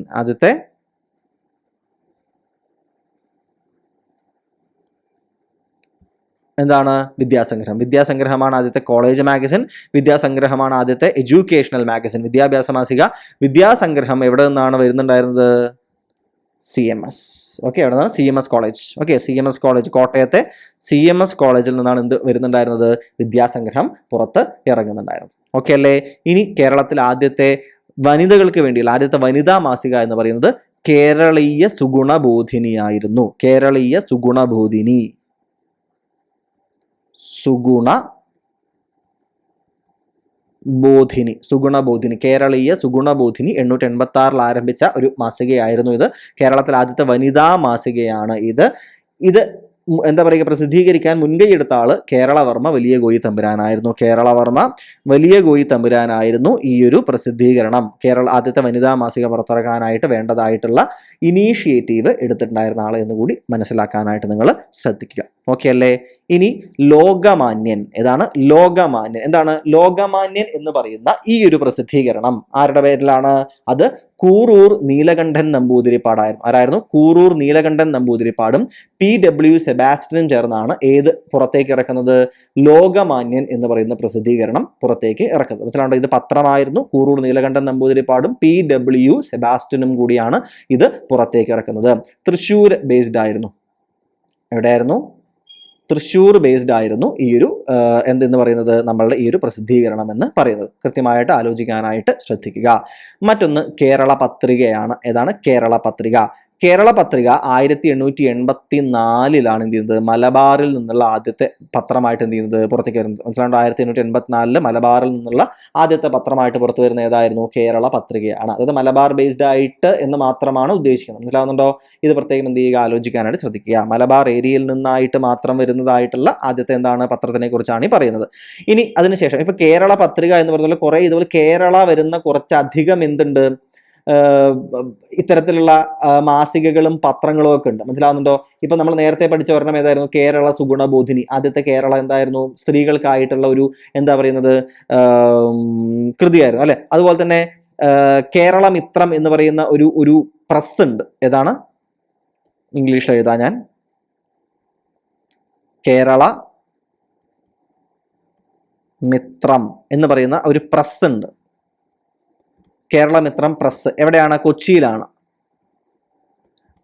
വിദ്യാസംഗ്രഹം. വിദ്യാസംഗ്രഹമാണ് ആദ്യത്തെ കോളേജ് മാഗസിൻ. വിദ്യാസംഗ്രഹമാണ് ആദ്യത്തെ എഡ്യൂക്കേഷണൽ മാഗസിൻ. വിദ്യാഭ്യാസ മാസിക വിദ്യാസംഗ്രഹം എവിടെ നിന്നാണ് വരുന്നുണ്ടായിരുന്നത്? CMS. ഓക്കെ, എവിടെ നിന്നാണ്? CMS college. Okay, CMS college, കോട്ടയത്തെ CMS കോളേജിൽ നിന്നാണ് എന്ത് വരുന്നുണ്ടായിരുന്നത്? വിദ്യാസംഗ്രഹം പുറത്ത് ഇറങ്ങുന്നുണ്ടായിരുന്നത്. ഓക്കെ അല്ലേ? ഇനി കേരളത്തിൽ ആദ്യത്തെ വനിതകൾക്ക് വേണ്ടിയുള്ള ആദ്യത്തെ വനിതാ മാസിക എന്ന് പറയുന്നത് കേരളീയ സുഗുണബോധിനി ആയിരുന്നു. കേരളീയ സുഗുണബോധിനി. കേരളീയ സുഗുണബോധിനി 886 ആരംഭിച്ച ഒരു മാസികയായിരുന്നു ഇത്. കേരളത്തിൽ ആദ്യത്തെ വനിതാ മാസികയാണ് ഇത്. പ്രസിദ്ധീകരിക്കാൻ മുൻകൈ എടുത്ത ആള് കേരളവർമ്മ വലിയ കോയി തമ്പുരാനായിരുന്നു. ഈ ഒരു പ്രസിദ്ധീകരണം ആദ്യത്തെ വനിതാ മാസിക പുറത്തിറക്കാനായിട്ട് വേണ്ടതായിട്ടുള്ള ഇനീഷ്യേറ്റീവ് എടുത്തിട്ടുണ്ടായിരുന്ന ആളെ എന്നുകൂടി മനസ്സിലാക്കാനായിട്ട് നിങ്ങൾ ശ്രദ്ധിക്കുക. ഓക്കെ അല്ലേ? ഇനി ലോകമാന്യൻ. ലോകമാന്യൻ എന്ന് പറയുന്ന ഈ ഒരു പ്രസിദ്ധീകരണം ആരുടെ പേരിലാണ്? അത് കൂറൂർ നീലകണ്ഠൻ നമ്പൂതിരിപ്പാടായിരുന്നു. ആരായിരുന്നു? കൂറൂർ നീലകണ്ഠൻ നമ്പൂതിരിപ്പാടും PW സെബാസ്റ്റ്യനും ചേർന്നാണ് പുറത്തേക്ക് ഇറക്കുന്നത്? ലോകമാന്യൻ എന്ന് പറയുന്ന പ്രസിദ്ധീകരണം പുറത്തേക്ക് ഇറക്കുന്നത്. മനസ്സിലാണ്ടോ? ഇത് പത്രമായിരുന്നു. കൂറൂർ നീലകണ്ഠൻ നമ്പൂതിരിപ്പാടും PW സെബാസ്റ്റ്യനും കൂടിയാണ് ഇത് പുറത്തേക്ക് ഇറക്കുന്നത്. തൃശ്ശൂർ ബേസ്ഡ് ആയിരുന്നു. എവിടെയായിരുന്നു? തൃശ്ശൂർ ബേസ്ഡ് ആയിരുന്നു ഈ ഒരു എന്തെന്ന് പറയുന്നത് നമ്മളുടെ ഈ ഒരു പ്രസിദ്ധീകരണം എന്ന് പറയുന്നത്. കൃത്യമായിട്ട് ആലോചിക്കാനായിട്ട് ശ്രദ്ധിക്കുക. മറ്റൊന്ന് കേരള പത്രികയാണ്. ഏതാണ്? കേരള പത്രിക. കേരള പത്രിക 1884 എന്ത് ചെയ്യുന്നത്, മലബാറിൽ നിന്നുള്ള ആദ്യത്തെ പത്രമായിട്ട് എന്ത് ചെയ്യുന്നത് പുറത്തേക്ക് വരുന്നത്. മനസ്സിലാണ്ട് 1884 മലബാറിൽ നിന്നുള്ള ആദ്യത്തെ പത്രമായിട്ട് പുറത്തു വരുന്ന ഏതായിരുന്നു, കേരള പത്രികയാണ്. അതായത് മലബാർ ബേസ്ഡ് ആയിട്ട് എന്ന് മാത്രമാണ് ഉദ്ദേശിക്കുന്നത്. മനസ്സിലാവുന്നുണ്ടോ? ഇത് പ്രത്യേകം എന്ത് ചെയ്യുക, ആലോചിക്കാനായിട്ട് ശ്രദ്ധിക്കുക. മലബാർ ഏരിയയിൽ നിന്നായിട്ട് മാത്രം വരുന്നതായിട്ടുള്ള ആദ്യത്തെ എന്താണ് പത്രത്തിനെ കുറിച്ചാണ് ഈ പറയുന്നത്. ഇനി അതിനുശേഷം ഇപ്പൊ കേരള പത്രിക എന്ന് പറഞ്ഞാൽ കുറെ ഇതുപോലെ കേരള വരുന്ന കുറച്ചധികം എന്തുണ്ട്, ഇത്തരത്തിലുള്ള മാസികകളും പത്രങ്ങളും ഒക്കെ ഉണ്ട്. മനസ്സിലാവുന്നുണ്ടോ? ഇപ്പൊ നമ്മൾ നേരത്തെ പഠിച്ച ഒരെണ്ണം ഏതായിരുന്നു, കേരള സുഗുണബോധിനി. ആദ്യത്തെ കേരള എന്തായിരുന്നു, സ്ത്രീകൾക്കായിട്ടുള്ള ഒരു എന്താ പറയുന്നത് കൃതിയായിരുന്നു അല്ലെ. അതുപോലെ തന്നെ കേരള മിത്രം എന്ന് പറയുന്ന ഒരു പ്രസ് ഉണ്ട്. ഏതാണ്, ഇംഗ്ലീഷിൽ എഴുതാൻ ഞാൻ, കേരള മിത്രം എന്ന് പറയുന്ന ഒരു പ്രസ് ഉണ്ട്. കേരള മിത്രം പ്രസ് എവിടെയാണ്, കൊച്ചിയിലാണ്.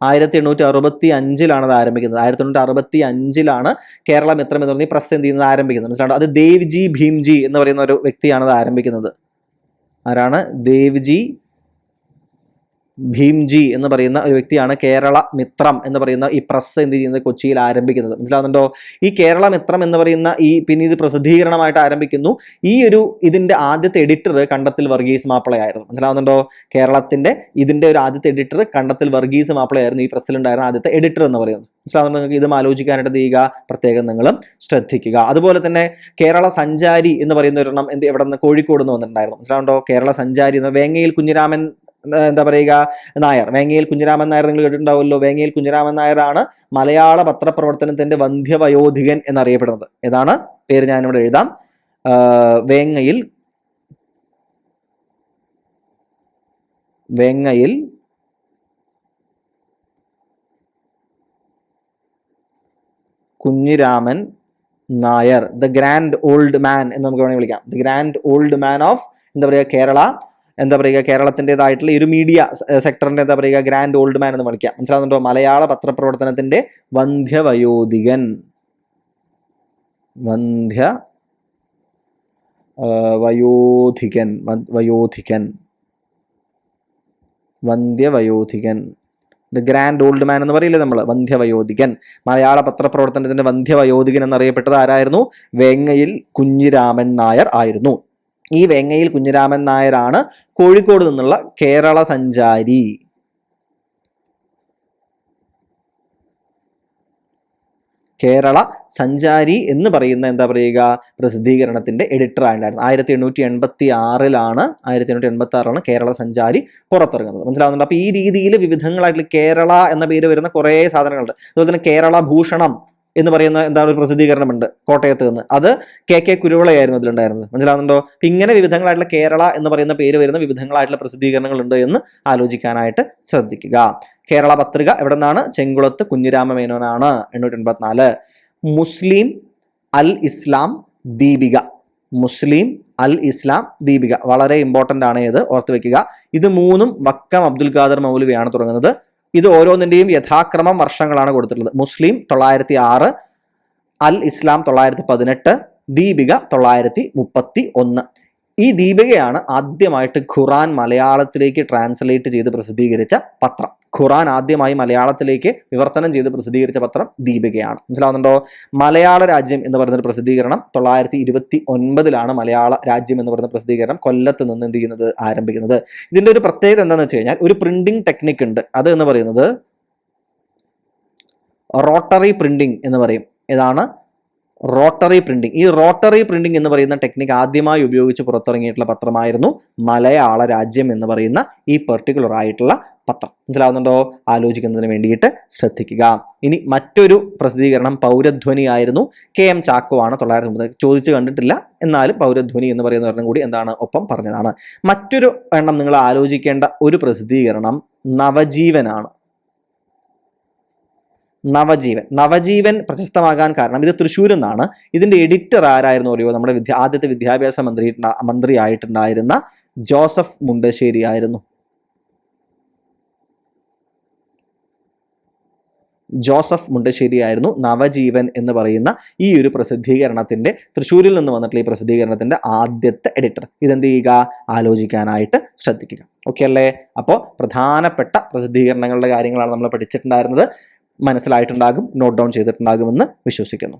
1865 അത് ആരംഭിക്കുന്നത്. 1865 കേരള മിത്രം എന്ന് പറഞ്ഞ പ്രസ് എന്ത് ചെയ്യുന്നത്, ആരംഭിക്കുന്നത്. മനസ്സിലാവും? അത് ദേവ്ജി ഭീംജി എന്ന് പറയുന്ന ഒരു വ്യക്തിയാണ് അത് ആരംഭിക്കുന്നത്. ആരാണ്, ദേവ്ജി ഭീംജി എന്ന് പറയുന്ന ഒരു വ്യക്തിയാണ് കേരള മിത്രം എന്ന് പറയുന്ന ഈ പ്രസ് എന്ത് ചെയ്യുന്നത്, കൊച്ചിയിൽ ആരംഭിക്കുന്നത്. മനസ്സിലാവുന്നുണ്ടോ? ഈ കേരള മിത്രം എന്ന് പറയുന്ന പിന്നെ ഇത് പ്രസിദ്ധീകരണമായിട്ട് ആരംഭിക്കുന്നു. ഇതിന്റെ ആദ്യത്തെ എഡിറ്റർ കണ്ടത്തിൽ വർഗീസ് മാപ്പിളയായിരുന്നു. മനസ്സിലാവുന്നുണ്ടോ? കേരളത്തിന്റെ ഇതിന്റെ ഒരു ആദ്യത്തെ എഡിറ്റർ കണ്ടത്തിൽ വർഗീസ് മാപ്പിളയായിരുന്നു ഈ പ്രസ്സിലുണ്ടായിരുന്ന ആദ്യത്തെ എഡിറ്റർ എന്ന് പറയുന്നത്. മനസ്സിലാവുന്നുണ്ടോ? നിങ്ങൾക്ക് ഇത് ആലോചിക്കാനായിട്ട് ചെയ്യുക, പ്രത്യേകം നിങ്ങളും ശ്രദ്ധിക്കുക. അതുപോലെ തന്നെ കേരള സഞ്ചാരി എന്ന് പറയുന്ന ഒരെണ്ണം എവിടെ നിന്ന്, കോഴിക്കോട് നിന്ന് വന്നിട്ടുണ്ടായിരുന്നു. മനസ്സിലാവുന്നുണ്ടോ? കേരള സഞ്ചാരി എന്ന് വേങ്ങയിൽ കുഞ്ഞിരാമൻ എന്താ പറയുക നായർ, വേങ്ങയിൽ കുഞ്ഞിരാമൻ നായർ നിങ്ങൾ കേട്ടിട്ടുണ്ടാവുമല്ലോ. വേങ്ങയിൽ കുഞ്ഞിരാമൻ നായരാണ് മലയാള പത്രപ്രവർത്തനത്തിന്റെ വന്ധ്യവയോധികൻ എന്നറിയപ്പെടുന്നത്. ഏതാണ് പേര്, ഞാനിവിടെ എഴുതാം. Vengayil Kunhiraman Nair, the grand old man എന്ന് നമുക്ക് വേണമെങ്കിൽ വിളിക്കാം. The grand old man of എന്താ പറയുക കേരള, എന്താ പറയുക കേരളത്തിൻ്റെതായിട്ടുള്ള ഒരു മീഡിയ സെക്ടറിന്റെ എന്താ പറയുക ഗ്രാൻഡ് ഓൾഡ് മാൻ എന്ന് വിളിക്കാം. മനസ്സിലാവുന്നുണ്ടോ? മലയാള പത്രപ്രവർത്തനത്തിന്റെ വന്ധ്യവയോധികൻ, വന്ധ്യവയോധികൻ, ദ ഗ്രാൻഡ് ഓൾഡ് മാൻ എന്ന് പറയില്ലേ നമ്മൾ, വന്ധ്യവയോധികൻ. മലയാള പത്രപ്രവർത്തനത്തിന്റെ വന്ധ്യവയോധികൻ എന്നറിയപ്പെട്ടത് ആരായിരുന്നു, വേങ്ങയിൽ കുഞ്ഞിരാമൻ നായർ ആയിരുന്നു. ഈ വേങ്ങയിൽ കുഞ്ഞിരാമൻ നായരാണ് കോഴിക്കോട് നിന്നുള്ള കേരള സഞ്ചാരി. കേരള സഞ്ചാരി എന്ന് പറയുന്ന എന്താ പറയുക പ്രസിദ്ധീകരണത്തിന്റെ എഡിറ്റർ ആയിട്ടുണ്ടായിരുന്നു. 1886 കേരള സഞ്ചാരി പുറത്തിറങ്ങുന്നത്. മനസ്സിലാവുന്നുണ്ട്? അപ്പൊ ഈ രീതിയിൽ വിവിധങ്ങളായിട്ടുള്ള കേരള എന്ന പേര് വരുന്ന കുറെ സാധനങ്ങളുണ്ട്. അതുപോലെ തന്നെ കേരള ഭൂഷണം എന്ന് പറയുന്ന എന്താണ് ഒരു പ്രസിദ്ധീകരണമുണ്ട് കോട്ടയത്ത് നിന്ന്. അത് കെ കുരുവിളയായിരുന്നു അതിലുണ്ടായിരുന്നത്. മനസ്സിലാവുന്നുണ്ടോ? അപ്പൊ ഇങ്ങനെ വിവിധങ്ങളായിട്ടുള്ള കേരള എന്ന് പറയുന്ന പേര് വരുന്ന വിവിധങ്ങളായിട്ടുള്ള പ്രസിദ്ധീകരണങ്ങൾ ഉണ്ട് എന്ന് ആലോചിക്കാനായിട്ട് ശ്രദ്ധിക്കുക. കേരള പത്രിക എവിടെ നിന്നാണ്, ചെങ്കുളത്ത് കുഞ്ഞിരാമ മേനോനാണ്. 884. മുസ്ലിം അൽ ഇസ്ലാം ദീപിക, മുസ്ലിം അൽ ഇസ്ലാം ദീപിക വളരെ ഇമ്പോർട്ടൻ്റ് ആണ്. ഇത് ഓർത്ത് വെക്കുക. ഇത് മൂന്നും വക്കം അബ്ദുൽ ഖാദർ മൗലവിയാണ് തുടങ്ങുന്നത്. ഇത് ഓരോന്നിന്റെയും യഥാക്രമം വർഷങ്ങളാണ് കൊടുത്തിട്ടുള്ളത്. മുസ്ലിം 906, അൽ ഇസ്ലാം 918, ദീപിക 931. ഈ ദീപികയാണ് ആദ്യമായിട്ട് ഖുറാൻ മലയാളത്തിലേക്ക് ട്രാൻസ്ലേറ്റ് ചെയ്ത് പ്രസിദ്ധീകരിച്ച പത്രം. ഖുറാൻ ആദ്യമായി മലയാളത്തിലേക്ക് വിവർത്തനം ചെയ്ത് പ്രസിദ്ധീകരിച്ച പത്രം ദീപികയാണ്. മനസ്സിലാവുന്നുണ്ടോ? മലയാള രാജ്യം എന്ന് പറയുന്ന പ്രസിദ്ധീകരണം 929 മലയാള രാജ്യം എന്ന് പറയുന്ന പ്രസിദ്ധീകരണം കൊല്ലത്ത് നിന്ന് എന്ത് ചെയ്യുന്നത് ആരംഭിക്കുന്നത്. ഇതിന്റെ ഒരു പ്രത്യേകത എന്താണെന്ന് വെച്ച് കഴിഞ്ഞാൽ ഒരു പ്രിന്റിംഗ് ടെക്നിക് ഉണ്ട്. അത് എന്ന് പറയുന്നത് റോട്ടറി പ്രിന്റിംഗ് എന്ന് പറയും. ഏതാണ്? Rotary printing. ഈ റോട്ടറി പ്രിന്റിംഗ് എന്ന് പറയുന്ന ടെക്നിക് ആദ്യമായി ഉപയോഗിച്ച് പുറത്തിറങ്ങിയിട്ടുള്ള പത്രമായിരുന്നു മലയാള രാജ്യം എന്ന് പറയുന്ന ഈ പെർട്ടിക്കുലർ ആയിട്ടുള്ള പത്രം. മനസ്സിലാവുന്നുണ്ടോ? ആലോചിക്കുന്നതിന് വേണ്ടിയിട്ട് ശ്രദ്ധിക്കുക. ഇനി മറ്റൊരു പ്രസിദ്ധീകരണം പൗരധ്വനി ആയിരുന്നു. KM ചാക്കോ ആണ്. 930. ചോദിച്ചു കണ്ടിട്ടില്ല, എന്നാലും പൗരധ്വനി എന്ന് പറയുന്ന ഒരെണ്ണം കൂടി എന്താണ് ഒപ്പം പറഞ്ഞതാണ്. മറ്റൊരു എണ്ണം നിങ്ങൾ ആലോചിക്കേണ്ട ഒരു പ്രസിദ്ധീകരണം നവജീവനാണ്. നവജീവൻ പ്രശസ്തമാകാൻ കാരണം ഇത് തൃശ്ശൂരിൽ നിന്നാണ്. ഇതിന്റെ എഡിറ്റർ ആരായിരുന്നു അറിയോ? നമ്മുടെ ആദ്യത്തെ വിദ്യാഭ്യാസ മന്ത്രി ആയിട്ടുണ്ടായിരുന്ന ജോസഫ് മുണ്ടശ്ശേരി ആയിരുന്നു. ജോസഫ് മുണ്ടശ്ശേരി ആയിരുന്നു നവജീവൻ എന്ന് പറയുന്ന ഈ ഒരു പ്രസിദ്ധീകരണത്തിൻ്റെ, തൃശ്ശൂരിൽ നിന്ന് വന്നിട്ടുള്ള ഈ പ്രസിദ്ധീകരണത്തിൻ്റെ ആദ്യത്തെ എഡിറ്റർ. ഇതെന്ത് ചെയ്യുക, ആലോചിക്കാനായിട്ട് ശ്രദ്ധിക്കുക. ഓക്കെ അല്ലേ? അപ്പോൾ പ്രധാനപ്പെട്ട പ്രസിദ്ധീകരണങ്ങളുടെ കാര്യങ്ങളാണ് നമ്മൾ പഠിച്ചിട്ടുണ്ടായിരുന്നത്. മനസ്സിലായിട്ടുണ്ടാകും, നോട്ട് ഡൗൺ ചെയ്തിട്ടുണ്ടാകുമെന്ന് വിശ്വസിക്കുന്നു.